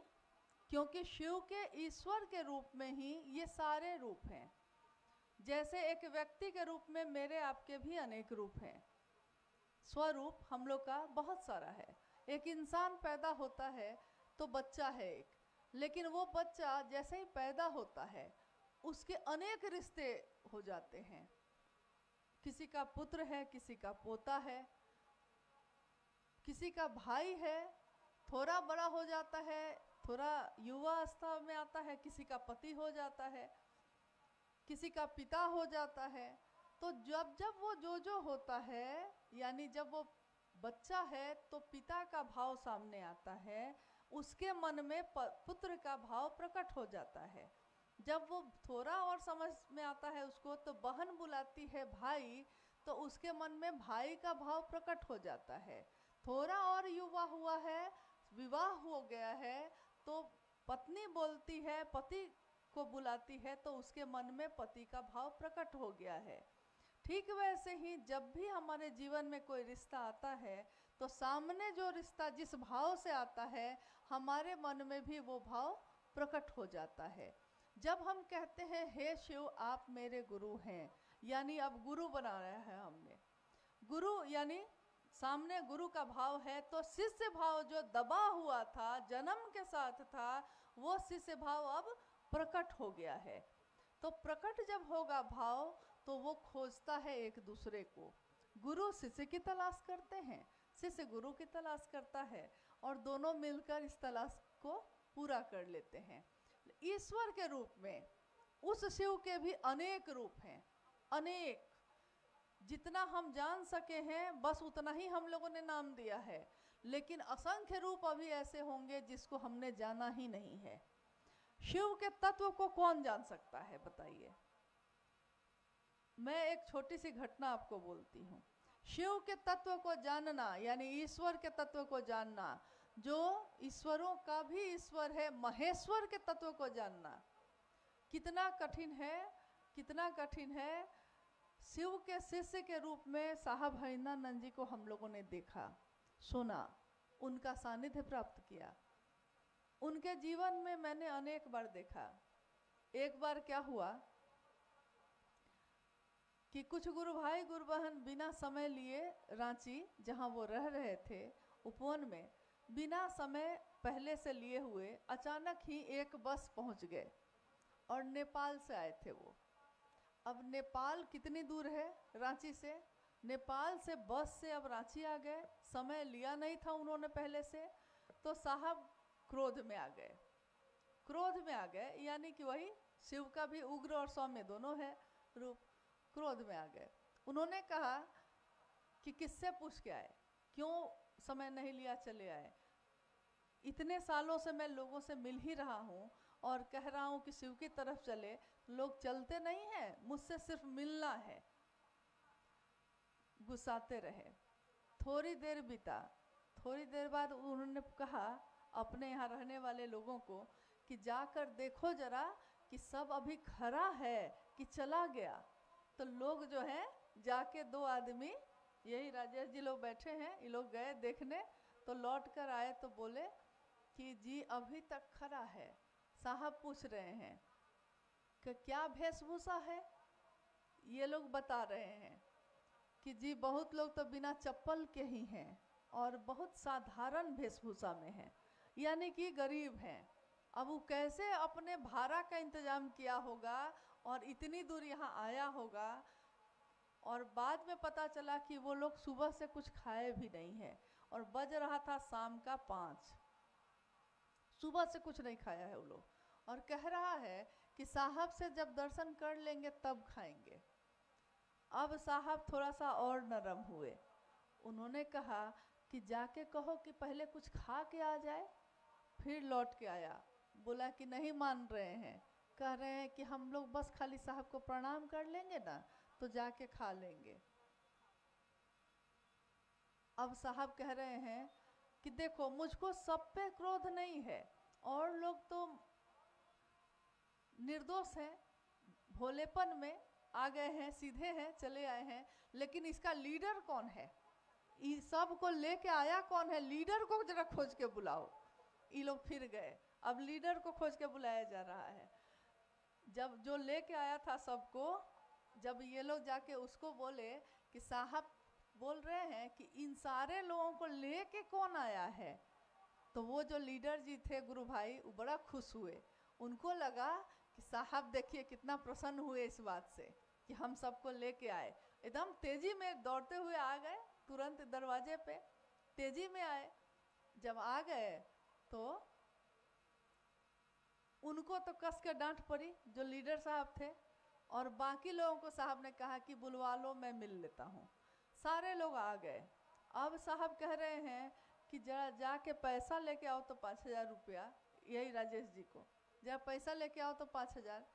क्योंकि शिव के ईश्वर के रूप में ही ये सारे रूप हैं। जैसे एक व्यक्ति के रूप में मेरे आपके भी अनेक रूप हैं, स्वरूप हम लोग का बहुत सारा है। एक इंसान पैदा होता है तो बच्चा है एक, लेकिन वो बच्चा जैसे ही पैदा होता है उसके अनेक रिश्ते हो जाते हैं। किसी का पुत्र है, किसी का पोता है, किसी का भाई है, थोड़ा बड़ा हो जाता है, थोड़ा युवा अवस्था में आता है, किसी का पति हो जाता है, किसी का पिता हो जाता है। तो जब जब वो जो होता है, यानी जब वो बच्चा है तो पिता का भाव सामने आता है, उसके मन में पुत्र का भाव प्रकट हो जाता है। जब वो थोड़ा और समझ में आता है उसको, तो बहन बुलाती है भाई, तो उसके मन में भाई का भाव प्रकट हो जाता है। थोड़ा और युवा हुआ है, विवाह हो गया है, तो पत्नी बोलती है, पति को बुलाती है, तो उसके मन में पति का भाव प्रकट हो गया है। ठीक वैसे ही जब भी हमारे जीवन में कोई रिश्ता आता है, तो सामने जो रिश्ता जिस भाव से आता है, हमारे मन में भी वो भाव प्रकट हो जाता है। जब हम कहते हैं हे शिव आप मेरे गुरु हैं, यानी अब गुरु बनाया है हमने, गुरु यानी सामने गुरु का भाव है, तो शिष्य भाव जो दबा हुआ था, जन्म के साथ था, वो शिष्य भाव अब प्रकट हो गया है। तो प्रकट जब होगा भाव, तो वो खोजता है एक दूसरे को। गुरु शिष्य की तलाश करते हैं, शिष्य गुरु की तलाश करता है, और दोनों मिलकर इस तलाश को पूरा कर लेते हैं। ईश्वर के रूप में उस शिव के भी अनेक रूप हैं, अनेक, जितना हम जान सके हैं बस उतना ही हम लोगों ने नाम दिया है, लेकिन असंख्य रूप अभी ऐसे होंगे जिसको हमने जाना ही नहीं है। शिव के तत्व को कौन जान सकता है बताइए? मैं एक छोटी सी घटना आपको बोलती हूँ। शिव के तत्व को जानना, यानी ईश्वर के तत्व को जानना, जो ईश्वरों का भी ईश्वर है, महेश्वर के तत्व को जानना कितना कठिन है, कितना कठिन है। शिव के शिष्य के रूप में साहब हरिंद्रानंद जी को हम लोगों ने देखा, सुना, उनका सानिध्य प्राप्त किया। उनके जीवन में मैंने अनेक बार देखा। एक बार क्या हुआ कि कुछ गुरु भाई गुरु बहन बिना समय लिए रांची, जहाँ वो रह रहे थे उपवन में, बिना समय पहले से लिए हुए अचानक ही एक बस पहुँच गए, और नेपाल से आए थे वो। अब नेपाल कितनी दूर है रांची से? नेपाल से बस से अब रांची आ गए, समय लिया नहीं था उन्होंने पहले से, तो साहब क्रोध में आ गए। क्रोध में आ गए यानी कि वही शिव का भी उग्र और सौम्य दोनों है रूप। क्रोध में आ गए। उन्होंने कहा कि किससे पूछ के आए, क्यों समय नहीं लिया चले आए? इतने सालों से मैं लोगों से मिल ही रहा हूँ और कह रहा हूँ कि शिव की तरफ चले, लोग चलते नहीं हैं, मुझसे सिर्फ मिलना है। गुस्साते रहे। थोड़ी देर बीता, थोड़ी देर बाद उन्होंने कहा अपने यहाँ रहने वाले लोगों को कि जाकर देखो जरा कि सब अभी खड़ा है कि चला गया। तो लोग जो हैं जाके, दो आदमी, यही राजेश जी लोग बैठे हैं, ये लोग गए देखने, तो लौट कर आए तो बोले कि जी अभी तक खड़ा है। साहब पूछ रहे हैं कि क्या वेशभूषा है? ये लोग बता रहे हैं कि जी बहुत लोग तो बिना चप्पल के ही हैं और बहुत साधारण वेशभूषा में हैं, यानी कि गरीब हैं। अब वो कैसे अपने भाड़ा का इंतजाम किया होगा और इतनी दूर यहाँ आया होगा, और बाद में पता चला कि वो लोग सुबह से कुछ खाए भी नहीं हैं, और बज रहा था शाम का 5, सुबह से कुछ नहीं खाया है वो लोग, और कह रहा है कि साहब से जब दर्शन कर लेंगे तब खाएंगे। अब साहब थोड़ा सा और नरम हुए, उन्होंने कहा कि जाके कहो कि पहले कुछ खा के आ जाए। फिर लौट के आया, बोला कि नहीं मान रहे हैं, कह रहे हैं कि हम लोग बस खाली साहब को प्रणाम कर लेंगे ना तो जाके खा लेंगे। अब साहब कह रहे हैं कि देखो मुझको सब पे क्रोध नहीं है, और लोग तो निर्दोष हैं, भोलेपन में आ गए हैं, सीधे हैं, चले आए हैं, लेकिन इसका लीडर कौन है? इस सब को लेके आया कौन है? लीडर को जरा खोज के बुलाओ। ये लोग फिर गए, अब लीडर को खोज के बुलाया जा रहा है। जब जो लेके आया था सबको, जब ये लोग जाके उसको बोले कि साहब बोल रहे हैं कि इन सारे लोगों को लेके कौन आया है। तो वो जो लीडर जी थे गुरु भाई, वो बड़ा खुश हुए। उनको लगा कि साहब देखिए कितना प्रसन्न हुए इस बात से कि हम सबको लेके आए। एकदम तेजी में दौड़ते हुए आ गए, तुरंत दरवाजे पे तेजी में आए। जब आ गए तो उनको तो कस के डांट पड़ी जो लीडर साहब थे, और बाकी लोगों को साहब ने कहा कि बुलवा लो, मैं मिल लेता हूँ। सारे लोग आ गए। अब साहब कह रहे हैं कि जरा जाके पैसा लेके आओ तो 5,000 रुपया, यही राजेश जी को, जरा पैसा लेके आओ तो 5,000।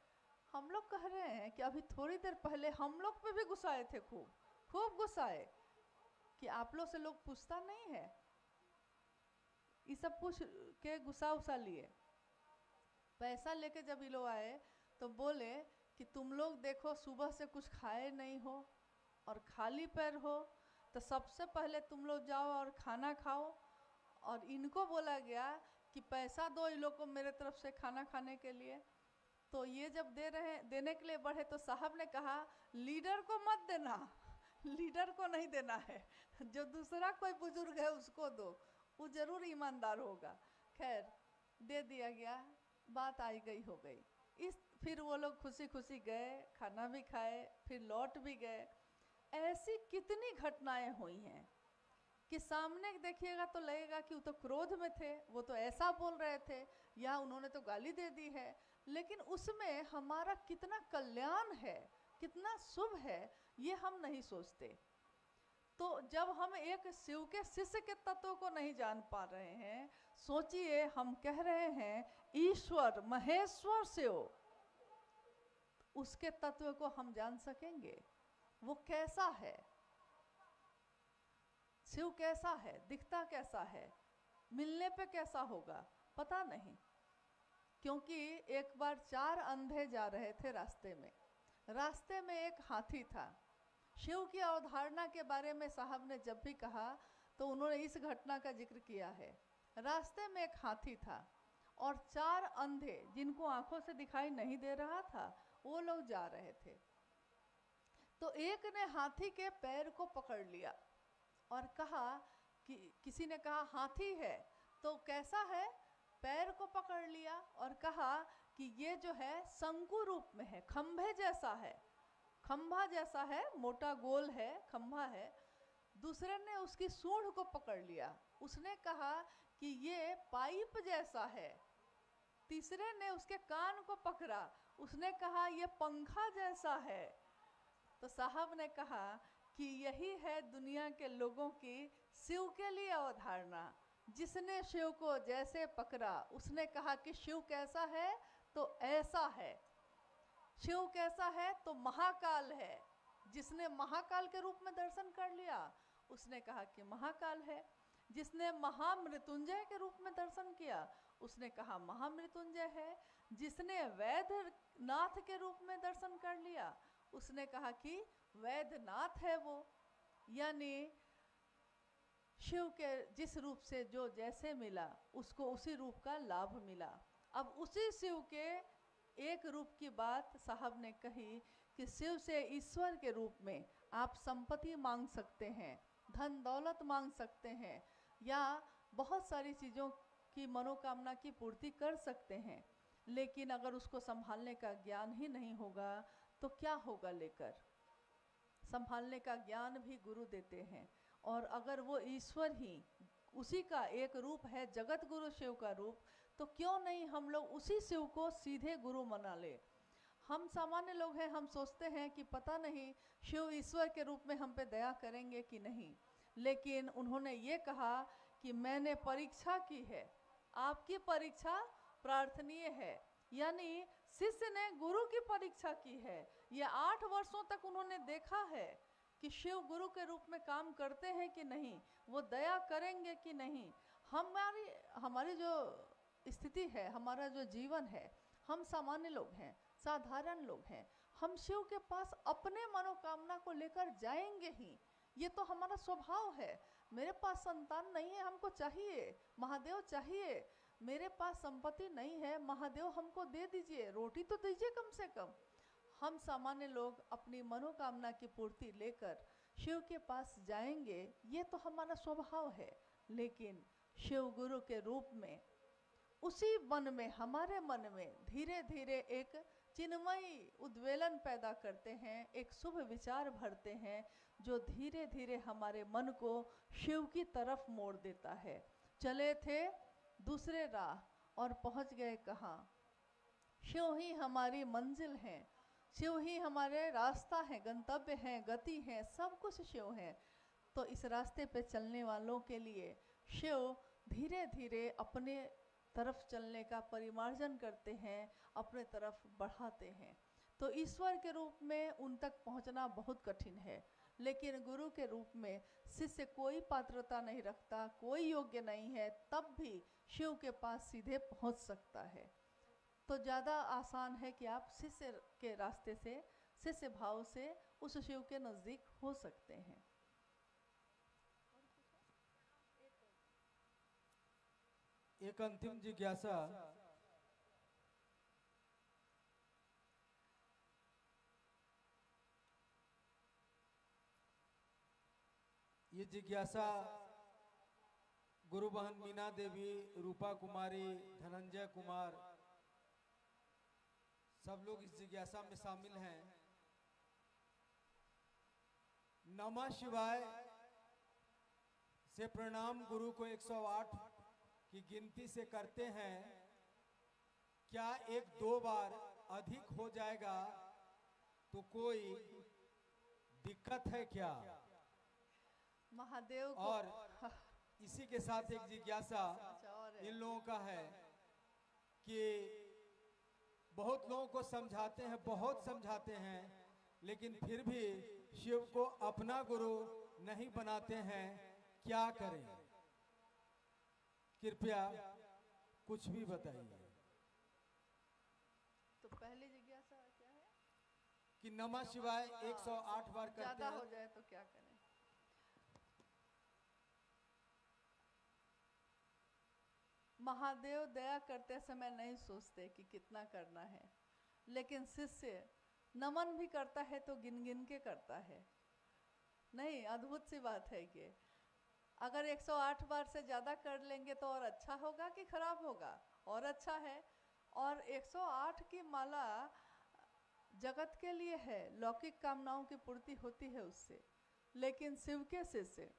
हम लोग कह रहे हैं कि अभी थोड़ी देर पहले हम लोग पे भी गुस्साए थे, खूब खूब गुस्साए कि आप लोग से लोग पूछता नहीं है। ये सब पूछ के गुस्सा उसा लिए। पैसा लेके जब ये लोग आए तो बोले कि तुम लोग देखो सुबह से कुछ खाए नहीं हो और खाली पैर हो, तो सबसे पहले तुम लोग जाओ और खाना खाओ। और इनको बोला गया कि पैसा दो इन लोग को मेरे तरफ से खाना खाने के लिए। तो ये जब देने के लिए बढ़े तो साहब ने कहा लीडर को मत देना, लीडर को नहीं देना है, जो दूसरा कोई बुजुर्ग है उसको दो, वो जरूर ईमानदार होगा। खैर दे दिया गया, बात आई गई हो गई। फिर वो लोग खुशी खुशी गए, खाना भी खाए, फिर लौट भी गए। ऐसी कितनी घटनाएं हुई हैं कि सामने देखिएगा तो लगेगा कि वो तो क्रोध में थे, वो तो ऐसा बोल रहे थे, या उन्होंने तो गाली दे दी है, लेकिन उसमें हमारा कितना कल्याण है, कितना शुभ है, ये हम नहीं सोचते। तो जब हम एक शिव के शिष्य के तत्व को नहीं जान पा रहे हैं, सोचिए हम कह रहे हैं ईश्वर महेश्वर शिव, उसके तत्व को हम जान सकेंगे वो कैसा है, शिव कैसा है, दिखता कैसा है, मिलने पे कैसा होगा, पता नहीं। क्योंकि एक बार 4 अंधे जा रहे थे रास्ते में एक हाथी था। शिव की अवधारणा के बारे में साहब ने जब भी कहा तो उन्होंने इस घटना का जिक्र किया है। रास्ते में एक हाथी था और 4 अंधे जिनको आंखों से दिखाई नहीं दे रहा था, वो लोग जा रहे थे। तो एक ने हाथी के पैर को पकड़ लिया और कहा कि किसी ने कहा हाथी है तो कैसा है, पैर को पकड़ लिया और कहा कि ये जो है शंकु रूप में है, खंभे जैसा है, खंभा जैसा है, मोटा गोल है, खंभा है। दूसरे ने उसकी सूंड को पकड़ लिया, उसने कहा कि ये पाइप जैसा है। तीसरे ने उसके कान को पकड़ा, उसने कहा ये पंखा जैसा है। तो साहब ने कहा कि यही है दुनिया के लोगों की शिव के लिए अवधारणा। जिसने शिव को जैसे पकड़ा उसने कहा कि शिव कैसा है तो ऐसा है, शिव कैसा है तो महाकाल है। जिसने महाकाल के रूप में दर्शन कर लिया उसने कहा कि महाकाल है। जिसने महामृत्युंजय के रूप में दर्शन किया उसने कहा महामृत्युंजय है। जिसने वैद्यनाथ के रूप में दर्शन कर लिया उसने कहा कि वैद्यनाथ है वो। यानी शिव के जिस रूप से जो जैसे मिला उसको उसी रूप का लाभ मिला। अब उसी शिव के एक रूप की बात साहब ने कही कि शिव से ईश्वर के रूप में आप संपत्ति मांग सकते हैं, धन दौलत मांग सकते हैं, या बहुत सारी चीज़ों की मनोकामना की पूर्ति कर सकते हैं, लेकिन अगर उसको संभालने का ज्ञान ही नहीं होगा तो क्या होगा लेकर। संभालने का ज्ञान भी गुरु देते हैं, और अगर वो ईश्वर ही उसी का एक रूप है, जगत गुरु शिव का रूप, तो क्यों नहीं हम लोग उसी शिव को सीधे गुरु मना ले। हम सामान्य लोग हैं, हम सोचते हैं कि पता नहीं शिव ईश्वर के रूप में हम पे दया करेंगे कि नहीं, लेकिन उन्होंने ये कहा कि मैंने परीक्षा की है, आपकी परीक्षा प्रार्थनीय है। यानी शिष्य ने गुरु की परीक्षा की है। ये 8 वर्षों तक उन्होंने देखा है कि शिव गुरु के रूप में काम करते हैं कि नहीं, वो दया करेंगे कि नहीं। हमारी जो स्थिति है, हमारा जो जीवन है, हम सामान्य लोग हैं, साधारण लोग हैं, हम शिव के पास अपने मनोकामना को लेकर जाएंगे ही, ये तो हमारा स्वभाव है। मेरे पास संतान नहीं है, हमको चाहिए, महादेव चाहिए। मेरे पास संपत्ति नहीं है, महादेव हमको दे दीजिए, रोटी तो दीजिए कम से कम। हम सामान्य लोग अपनी मनोकामना की पूर्ति लेकर शिव के पास जाएंगे, ये तो हमारा स्वभाव है। लेकिन शिव गुरु के रूप में उसी मन में, हमारे मन में धीरे धीरे एक चिन्मयी उद्वेलन पैदा करते हैं, एक शुभ विचार भरते हैं, जो धीरे धीरे हमारे मन को शिव की तरफ मोड़ देता है। चले थे दूसरे राह और पहुंच गए कहाँ? शिव ही हमारी मंजिल है, शिव ही हमारे रास्ता है, गंतव्य है, गति है, सब कुछ शिव है। तो इस रास्ते पे चलने वालों के लिए शिव धीरे धीरे अपने तरफ चलने का परिमार्जन करते हैं, अपने तरफ बढ़ाते हैं। तो ईश्वर के रूप में उन तक पहुंचना बहुत कठिन है, लेकिन गुरु के रूप में शिष्य कोई पात्रता नहीं रखता, कोई योग्य नहीं है, तब भी शिव के पास सीधे पहुंच सकता है। तो ज़्यादा आसान है कि आप शिष्य के रास्ते से, शिष्य भाव से उस शिव के नज़दीक हो सकते हैं। एक अंतिम जिज्ञासा, ये जिज्ञासा गुरु बहन मीना देवी, रूपा कुमारी, धनंजय कुमार, सब लोग इस जिज्ञासा में शामिल हैं। नमः शिवाय से प्रणाम गुरु को 108 की गिनती से करते हैं, क्या एक दो बार अधिक हो जाएगा तो कोई दिक्कत है क्या? महादेव को और इसी के साथ एक जिज्ञासा इन लोगों का है कि बहुत लोगों को समझाते हैं, बहुत समझाते हैं, लेकिन फिर भी शिव को अपना गुरु नहीं बनाते हैं, क्या करें? कृपया कुछ भी बताइए। तो पहली जिज्ञासा क्या है कि नमः शिवाय 108 बार करते ज्यादा हैं, हो जाए तो क्या करें? महादेव दया करते समय नहीं सोचते कि कितना करना है, लेकिन शिष्य नमन भी करता है तो गिन गिन के करता है। नहीं, अद्भुत सी बात है ये। अगर 108 बार से ज़्यादा कर लेंगे तो और अच्छा होगा कि खराब होगा? और अच्छा है। और 108 की माला जगत के लिए है, लौकिक कामनाओं की पूर्ति होती है उससे। लेकिन शिव के शिष्य,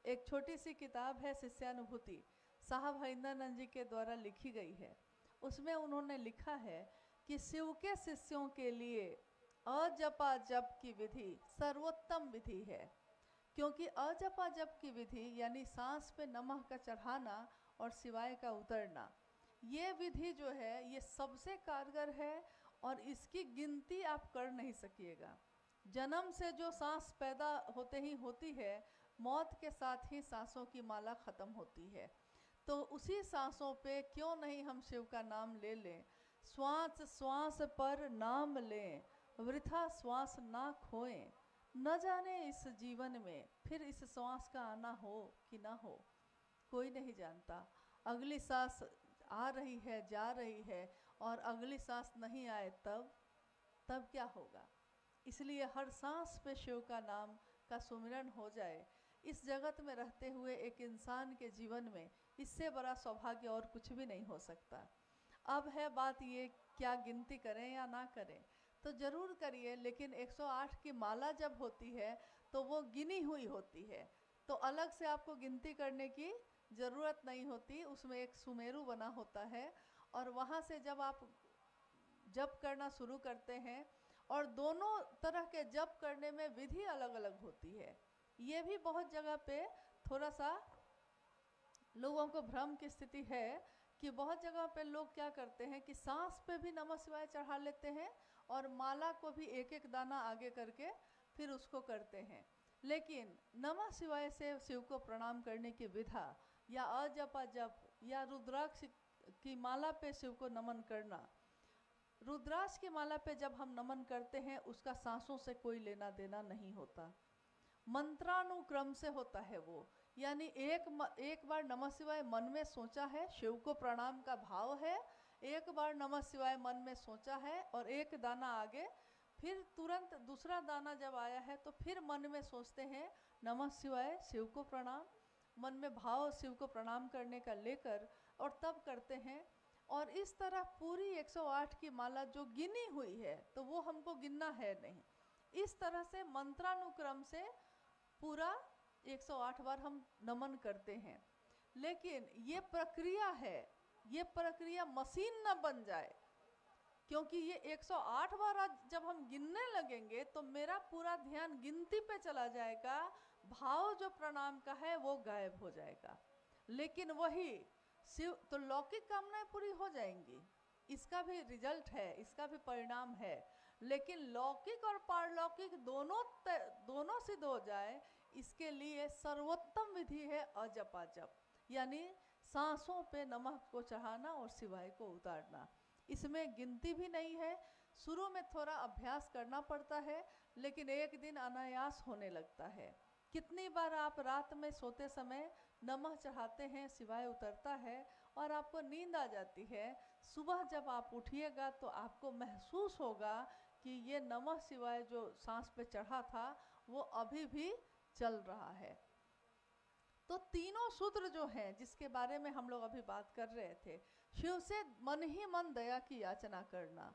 एक छोटी सी किताब है शिष्यानुभूति, साहब हरिंदरानंद जी के द्वारा लिखी गई है। उसमें उन्होंने लिखा है कि शिव के शिष्यों के लिए अजपा जप की विधि सर्वोत्तम विधि है, क्योंकि अजपा जप की विधि यानी सांस पे नमः का चढ़ाना और शिवाय का उतरना, ये विधि जो है ये सबसे कारगर है और इसकी गिनती आप कर नहीं सकिएगा। जन्म से जो सांस पैदा होते ही होती है, मौत के साथ ही सांसों की माला खत्म होती है। तो उसी सांसों पे क्यों नहीं हम शिव का नाम ले लें? श्वास श्वास पर नाम लें, वृथा श्वास ना खोएं, न जाने इस जीवन में फिर इस श्वास का आना हो कि ना हो, कोई नहीं जानता। अगली सांस आ रही है, जा रही है, और अगली सांस नहीं आए तब क्या होगा? इसलिए हर सांस पे शिव का नाम का सुमिरन हो जाए। इस जगत में रहते हुए एक इंसान के जीवन में इससे बड़ा सौभाग्य और कुछ भी नहीं हो सकता। अब है बात ये, क्या गिनती करें या ना करें? तो ज़रूर करिए, लेकिन 108 की माला जब होती है तो वो गिनी हुई होती है, तो अलग से आपको गिनती करने की ज़रूरत नहीं होती। उसमें एक सुमेरु बना होता है और वहाँ से जब आप जप करना शुरू करते हैं, और दोनों तरह के जप करने में विधि अलग अलग होती है। ये भी बहुत जगह पे थोड़ा सा लोगों को भ्रम की स्थिति है कि बहुत जगह पे लोग क्या करते हैं कि सांस पे भी नमः शिवाय चढ़ा लेते हैं और माला को भी एक एक दाना आगे करके फिर उसको करते हैं। लेकिन नमः शिवाय से शिव को प्रणाम करने की विधा, या अजपा जप, या रुद्राक्ष की माला पे शिव को नमन करना, रुद्राक्ष की माला पे जब हम नमन करते हैं उसका सांसों से कोई लेना देना नहीं होता, मंत्रानुक्रम से होता है वो। यानी एक बार नमः शिवाय मन में सोचा है, शिव को प्रणाम का भाव है, एक बार नमः शिवाय मन में सोचा है और एक दाना आगे फिर तुरंत दूसरा दाना जब आया है तो फिर मन में सोचते हैं नमः शिवाय, शिव को प्रणाम, मन में भाव शिव को प्रणाम करने का लेकर और तब करते हैं। और इस तरह पूरी 108 की माला जो गिनी हुई है तो वो हमको गिनना है नहीं, इस तरह से मंत्रानुक्रम से पूरा 108 बार हम नमन करते हैं। लेकिन ये प्रक्रिया है, ये प्रक्रिया मशीन न बन जाए, क्योंकि ये 108 बार आज जब हम गिनने लगेंगे तो मेरा पूरा ध्यान गिनती पे चला जाएगा, भाव जो प्रणाम का है वो गायब हो जाएगा। लेकिन वही शिव तो लौकिक कामनाएं पूरी हो जाएंगी, इसका भी रिजल्ट है, इसका भी परिणाम है। लेकिन लौकिक और पारलौकिक दोनों सिद्ध हो जाए, इसके लिए सर्वोत्तम विधि है अजपा जप, यानी सांसों पे नमक को चढ़ाना और शिवाय को उतारना। इसमें गिनती भी नहीं है, शुरू में थोड़ा अभ्यास करना पड़ता है, लेकिन एक दिन अनायास होने लगता है। कितनी बार आप रात में सोते समय नमः चढ़ाते हैं, शिवाय उतरता है और आपको नींद आ जाती है। सुबह जब आप उठिएगा तो आपको महसूस होगा कि ये नमः शिवाय जो सांस पे चढ़ा था वो अभी भी चल रहा है। तो तीनों सूत्र जो हैं जिसके बारे में हम लोग अभी बात कर रहे थे, शिव से मन ही मन दया की याचना करना,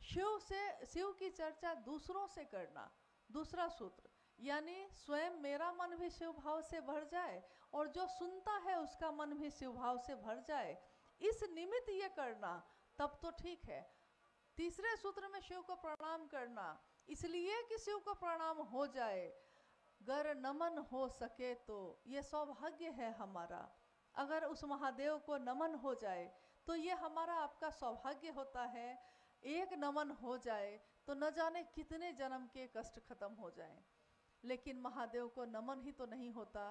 शिव की चर्चा दूसरों से करना, दूसरा सूत्र, यानी स्वयं मेरा मन भी शिव भाव से भर जाए और जो सुनता है उसका मन भी शिव भाव से भर जाए, इस निमित्त ये करना, तब तो ठीक है। तीसरे सूत्र में शिव को प्रणाम करना, इसलिए कि शिव को प्रणाम हो जाए, गर नमन हो सके तो ये सौभाग्य है हमारा। अगर उस महादेव को नमन हो जाए तो ये हमारा आपका सौभाग्य होता है। एक नमन हो जाए तो न जाने कितने जन्म के कष्ट खत्म हो जाएं। लेकिन महादेव को नमन ही तो नहीं होता,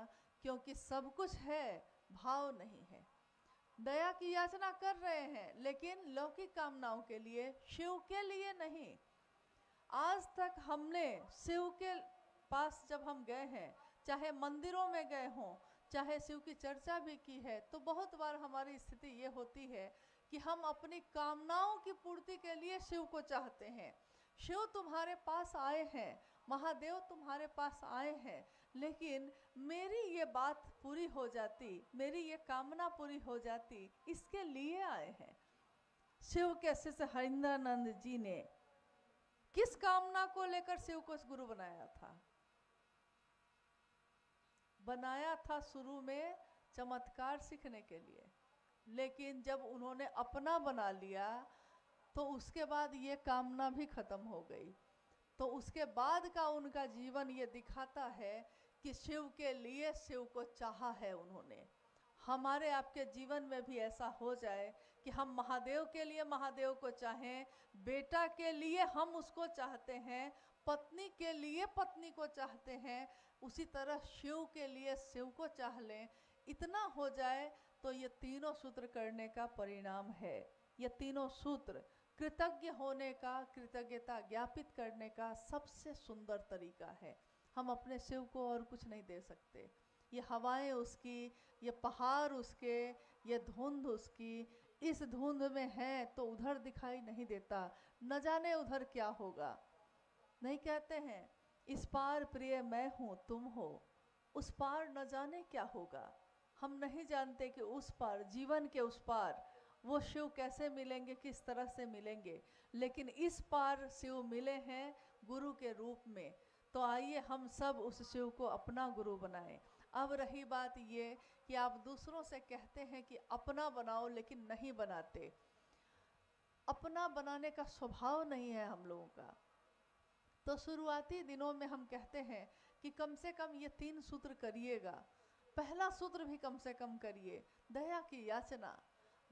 क्योंकि सब कुछ है, भाव नहीं है। दया की याचना कर रहे हैं लेकिन लौकिक कामनाओं के लिए, शिव के लिए नहीं। आज तक हमने शिव के पास जब हम गए हैं, चाहे मंदिरों में गए हों, चाहे शिव की चर्चा भी की है, तो बहुत बार हमारी स्थिति ये होती है कि हम अपनी कामनाओं की पूर्ति के लिए शिव को चाहते हैं। शिव तुम्हारे पास आए हैं, महादेव तुम्हारे पास आए हैं, लेकिन मेरी ये बात पूरी हो जाती, मेरी ये कामना पूरी हो जाती, इसके लिए आए हैं। शिव के शिष्य हरिंद्रानंद जी ने किस कामना को लेकर शिव को गुरु बनाया था? बनाया था शुरू में चमत्कार सीखने के लिए, लेकिन जब उन्होंने अपना बना लिया तो उसके बाद ये कामना भी खत्म हो गई। तो उसके बाद का उनका जीवन ये दिखाता है कि शिव के लिए शिव को चाहा है उन्होंने। हमारे आपके जीवन में भी ऐसा हो जाए कि हम महादेव के लिए महादेव को चाहें, बेटा के लिए हम उसको चाहते हैं, पत्नी के लिए पत्नी को चाहते हैं, उसी तरह शिव के लिए शिव को चाह लें। इतना हो जाए तो ये तीनों सूत्र करने का परिणाम है। ये तीनों सूत्र कृतज्ञ होने का, कृतज्ञता ज्ञापित करने का सबसे सुंदर तरीका है। हम अपने शिव को और कुछ नहीं दे सकते। ये हवाएं उसकी, ये पहाड़ उसके, ये धुंध उसकी, इस धुंध में है तो उधर दिखाई नहीं देता, न जाने उधर क्या होगा। नहीं कहते हैं इस पार प्रिय मैं हूँ तुम हो, उस पार न जाने क्या होगा। हम नहीं जानते कि उस पार, जीवन के उस पार वो शिव कैसे मिलेंगे, किस तरह से मिलेंगे, लेकिन इस पार शिव मिले हैं गुरु के रूप में। तो आइए हम सब उस शिव को अपना गुरु बनाएं। अब रही बात ये कि आप दूसरों से कहते हैं कि अपना बनाओ, लेकिन नहीं बनाते। अपना बनाने का स्वभाव नहीं है हम लोगों का। तो शुरुआती दिनों में हम कहते हैं कि कम से कम ये 3 सूत्र करिएगा। पहला सूत्र भी कम से कम करिए, दया की याचना।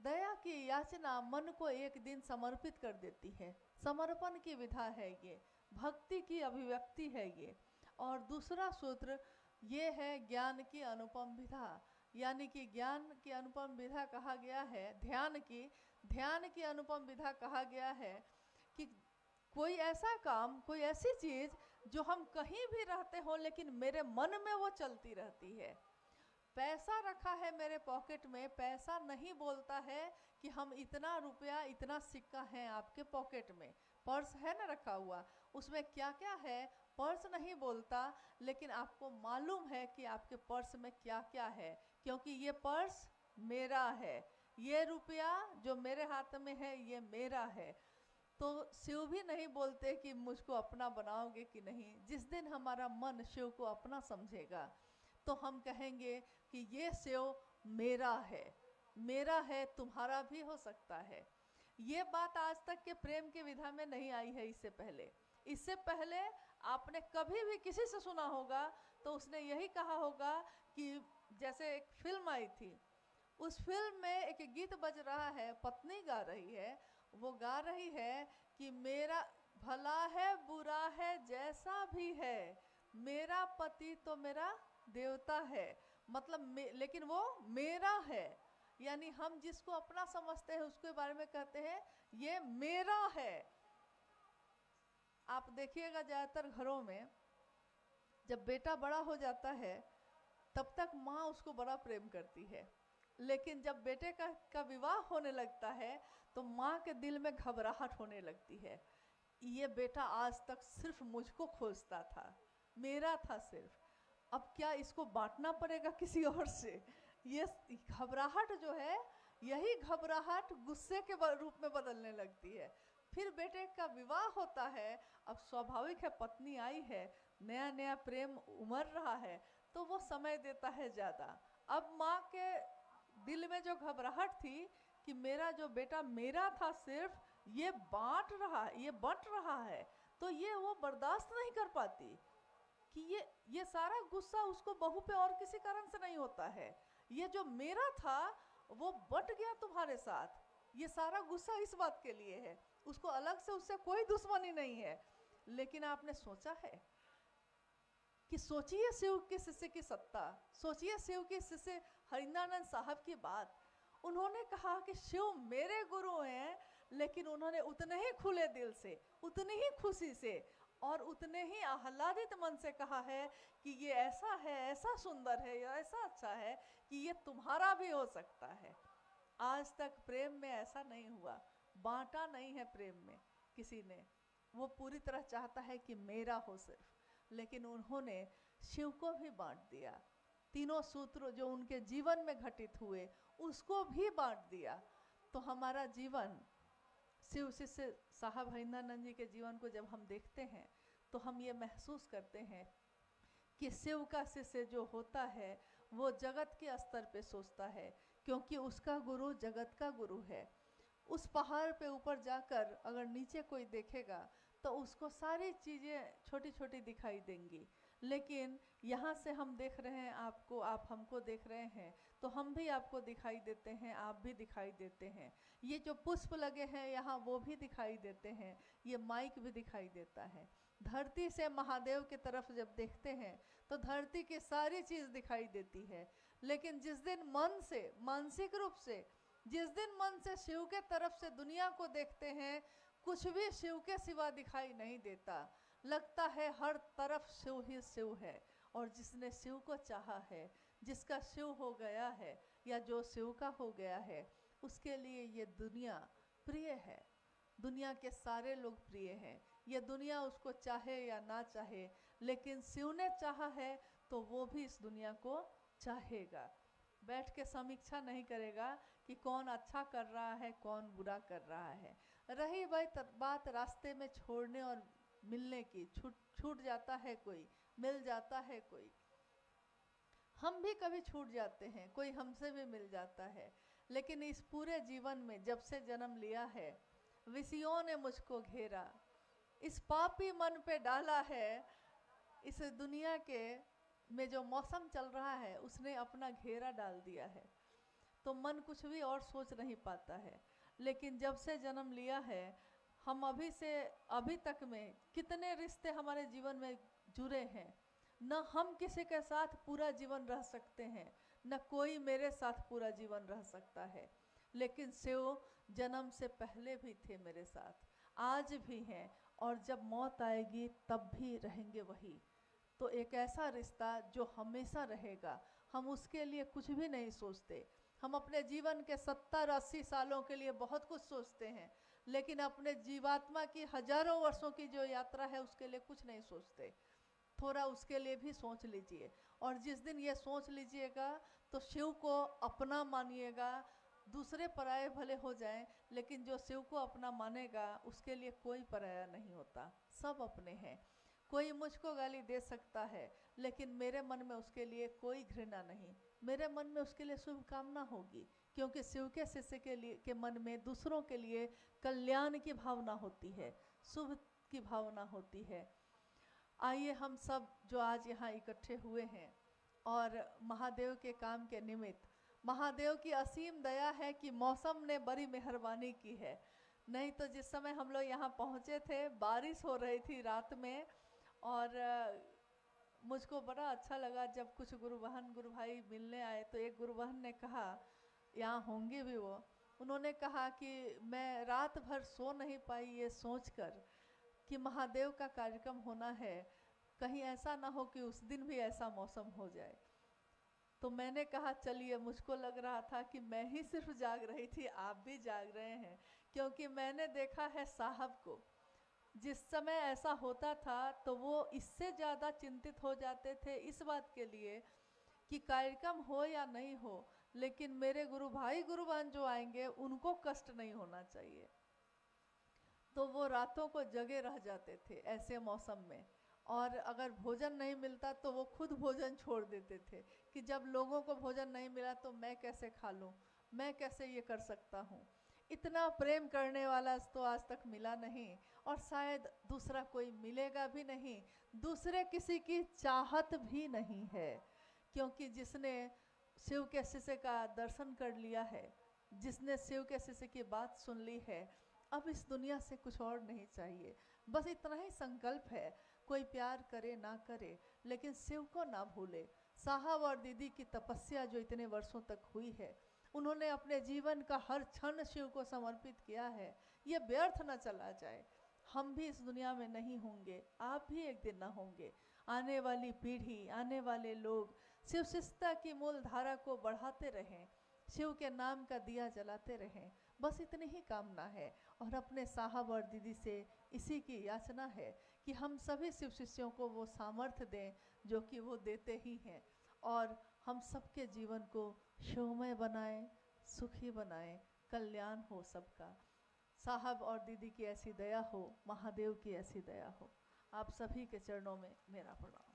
दया की याचना मन को एक दिन समर्पित कर देती है। समर्पण की विधा है ये, भक्ति की अभिव्यक्ति है ये। और दूसरा सूत्र ये है ज्ञान की अनुपम विधा, यानी कि ज्ञान की अनुपम विधा कहा गया है, ध्यान की अनुपम विधा कहा गया है कि कोई ऐसा काम, कोई ऐसी चीज़ जो हम कहीं भी रहते हो लेकिन मेरे मन में वो चलती रहती है। पैसा रखा है मेरे पॉकेट में, पैसा नहीं बोलता है कि हम इतना रुपया इतना सिक्का है आपके पॉकेट में। पर्स है ना रखा हुआ, उसमें क्या क्या है पर्स नहीं बोलता, लेकिन आपको मालूम है कि आपके पर्स में क्या क्या है, क्योंकि ये पर्स मेरा है, ये रुपया जो मेरे हाथ में है ये मेरा है। तो शिव भी नहीं बोलते कि मुझको अपना बनाओगे कि नहीं। जिस दिन हमारा मन शिव को अपना समझेगा तो हम कहेंगे कि ये शिव मेरा है, मेरा है, तुम्हारा भी हो सकता है। ये बात आज तक के प्रेम की विधा में नहीं आई है। इससे पहले आपने कभी भी किसी से सुना होगा तो उसने यही कहा होगा कि जैसे एक फिल्म आई थी, उस फिल्म में एक गीत बज रहा है, पत्नी गा रही है, वो गा रही है कि मेरा भला है बुरा है जैसा भी है, मेरा पति तो मेरा देवता है। मतलब लेकिन वो मेरा है, यानी हम जिसको अपना समझते हैं उसके बारे में कहते हैं ये मेरा है। आप देखिएगा ज़्यादातर घरों में जब बेटा बड़ा हो जाता है तब तक माँ उसको बड़ा प्रेम करती है, लेकिन जब बेटे का विवाह होने लगता है तो माँ के दिल में घबराहट होने लगती है। ये बेटा आज तक सिर्फ मुझको खोजता था, मेरा था सिर्फ, अब क्या इसको बांटना पड़ेगा किसी और से। ये घबराहट जो है, यही घबराहट गुस्से के रूप में बदलने लगती है। फिर बेटे का विवाह होता है, अब स्वाभाविक है पत्नी आई है, नया नया प्रेम उमड़ रहा है तो वो समय देता है ज़्यादा। अब माँ के दिल में जो घबराहट थी कि मेरा जो बेटा मेरा था सिर्फ, ये बंट रहा है, तो ये वो बर्दाश्त नहीं कर पाती कि ये सारा गुस्सा उसको बहू पे और किसी कारण से नहीं होता है, ये जो मेरा था वो बट गया तुम्हारे साथ, ये सारा गुस्सा इस बात के लिए है। उसको अलग से उससे कोई दुश्मनी नहीं है। लेकिन आपने सोचा है कि सोचिए शिव के शिष्य की सत्ता, सोचिए शिव के शिष्य हरिंद्रानंद साहब की बात। उन्होंने कहा कि शिव मेरे गुरु हैं, लेकिन उन्होंने उतने ही खुले दिल से, उतनी ही खुशी से और उतने ही आह्लादित मन से कहा है कि ये ऐसा है, ऐसा सुंदर है, या ऐसा अच्छा है कि ये तुम्हारा भी हो सकता है। आज तक प्रेम में ऐसा नहीं हुआ, बांटा नहीं है प्रेम में किसी ने। वो पूरी तरह चाहता है कि मेरा हो सिर्फ, लेकिन उन्होंने शिव को भी बांट दिया। तीनों सूत्र जो उनके जीवन में घटित हुए उसको भी बांट दिया। तो हमारा जीवन, शिव शिष्य साहब हरिंद्रानंद जी के जीवन को जब हम देखते हैं तो हम ये महसूस करते हैं कि शिव का शिष्य जो होता है वो जगत के स्तर पे सोचता है, क्योंकि उसका गुरु जगत का गुरु है। उस पहाड़ पे ऊपर जाकर अगर नीचे कोई देखेगा तो उसको सारी चीज़ें छोटी छोटी दिखाई देंगी, लेकिन यहाँ से हम देख रहे हैं आपको, आप हमको देख रहे हैं, तो हम भी आपको दिखाई देते हैं, आप भी दिखाई देते हैं। ये जो पुष्प लगे हैं यहाँ वो भी दिखाई देते हैं, ये माइक भी दिखाई देता है। धरती से महादेव की तरफ जब देखते हैं तो धरती की सारी चीज़ दिखाई देती है, लेकिन जिस दिन मन से, मानसिक रूप से, जिस दिन मन से शिव के तरफ से दुनिया को देखते हैं, कुछ भी शिव के सिवा दिखाई नहीं देता। लगता है हर तरफ शिव ही शिव है, और जिसने शिव को चाहा है, जिसका शिव हो गया है या जो शिव का हो गया है, उसके लिए ये दुनिया प्रिय है। दुनिया के सारे लोग प्रिय हैं, ये दुनिया उसको चाहे या ना चाहे, लेकिन शिव ने चाहा है तो वो भी इस दुनिया को चाहेगा। बैठ के समीक्षा नहीं करेगा कि कौन अच्छा कर रहा है, कौन बुरा कर रहा है। रही बात रास्ते में छोड़ने और मिलने की, छूट जाता है कोई, मिल जाता है कोई। हम भी कभी छूट जाते हैं, कोई हमसे भी मिल जाता है, लेकिन इस पूरे जीवन में जब से जन्म लिया है, विषयों ने मुझको घेरा, इस पापी मन पे डाला है। इस दुनिया के में जो मौसम चल रहा है उसने अपना घेरा डाल दिया है, तो मन कुछ भी और सोच नहीं पाता है। लेकिन जब से जन्म लिया है, हम अभी से अभी तक में कितने रिश्ते हमारे जीवन में जुड़े हैं। न हम किसी के साथ पूरा जीवन रह सकते हैं, न कोई मेरे साथ पूरा जीवन रह सकता है, लेकिन शिव जन्म से पहले भी थे मेरे साथ, आज भी हैं, और जब मौत आएगी तब भी रहेंगे वही। तो एक ऐसा रिश्ता जो हमेशा रहेगा, हम उसके लिए कुछ भी नहीं सोचते। हम अपने जीवन के 70-80 सालों के लिए बहुत कुछ सोचते हैं, लेकिन अपने जीवात्मा की हजारों वर्षों की जो यात्रा है उसके लिए कुछ नहीं सोचते। थोड़ा उसके लिए भी सोच लीजिए, और जिस दिन ये सोच लीजिएगा तो शिव को अपना मानिएगा। दूसरे पराये भले हो जाएं, लेकिन जो शिव को अपना मानेगा उसके लिए कोई पराया नहीं होता, सब अपने हैं। कोई मुझको गाली दे सकता है, लेकिन मेरे मन में उसके लिए कोई घृणा नहीं, मेरे मन में उसके लिए शुभकामना होगी, क्योंकि शिव के शिष्य के मन में दूसरों के लिए कल्याण की भावना होती है, शुभ की भावना होती है। आइए हम सब जो आज यहाँ इकट्ठे हुए हैं और महादेव के काम के निमित्त, महादेव की असीम दया है कि मौसम ने बड़ी मेहरबानी की है। नहीं तो जिस समय हम लोग यहाँ पहुँचे थे बारिश हो रही थी रात में, और मुझको बड़ा अच्छा लगा जब कुछ गुरु भाई मिलने आए तो एक गुरु बहन ने कहा, यहाँ होंगे भी वो, उन्होंने कहा कि मैं रात भर सो नहीं पाई ये सोचकर कि महादेव का कार्यक्रम होना है, कहीं ऐसा ना हो कि उस दिन भी ऐसा मौसम हो जाए। तो मैंने कहा चलिए, मुझको लग रहा था कि मैं ही सिर्फ जाग रही थी, आप भी जाग रहे हैं, क्योंकि मैंने देखा है साहब को, जिस समय ऐसा होता था तो वो इससे ज़्यादा चिंतित हो जाते थे इस बात के लिए कि कार्यक्रम हो या नहीं हो, लेकिन मेरे गुरु भाई गुरु बहन जो आएंगे उनको कष्ट नहीं होना चाहिए। तो वो रातों को जगे रह जाते थे ऐसे मौसम में, और अगर भोजन नहीं मिलता तो वो खुद भोजन छोड़ देते थे कि जब लोगों को भोजन नहीं मिला तो मैं कैसे खा लूँ, मैं कैसे ये कर सकता हूँ। इतना प्रेम करने वाला तो आज तक मिला नहीं, और शायद दूसरा कोई मिलेगा भी नहीं, दूसरे किसी की चाहत भी नहीं है, क्योंकि जिसने शिव के शिष्य का दर्शन कर लिया है, जिसने शिव के शिष्य की बात सुन ली है, अब इस दुनिया से कुछ और नहीं चाहिए। बस इतना ही संकल्प है, कोई प्यार करे ना करे, लेकिन शिव को ना भूले। साहब और दीदी की तपस्या जो इतने वर्षों तक हुई है, उन्होंने अपने जीवन का हर क्षण शिव को समर्पित किया है, ये व्यर्थ न चला जाए। हम भी इस दुनिया में नहीं होंगे, आप भी एक दिन ना होंगे। आने वाली पीढ़ी, आने वाले लोग शिव शिष्टता की मूल धारा को बढ़ाते रहें, शिव के नाम का दिया जलाते रहें, बस इतनी ही कामना है। और अपने साहब और दीदी से इसी की याचना है कि हम सभी शिव शिष्यों को वो सामर्थ्य दें जो कि वो देते ही हैं, और हम सबके जीवन को शिवमय बनाएं, सुखी बनाएं, कल्याण हो सबका। साहब और दीदी की ऐसी दया हो, महादेव की ऐसी दया हो। आप सभी के चरणों में मेरा प्रणाम।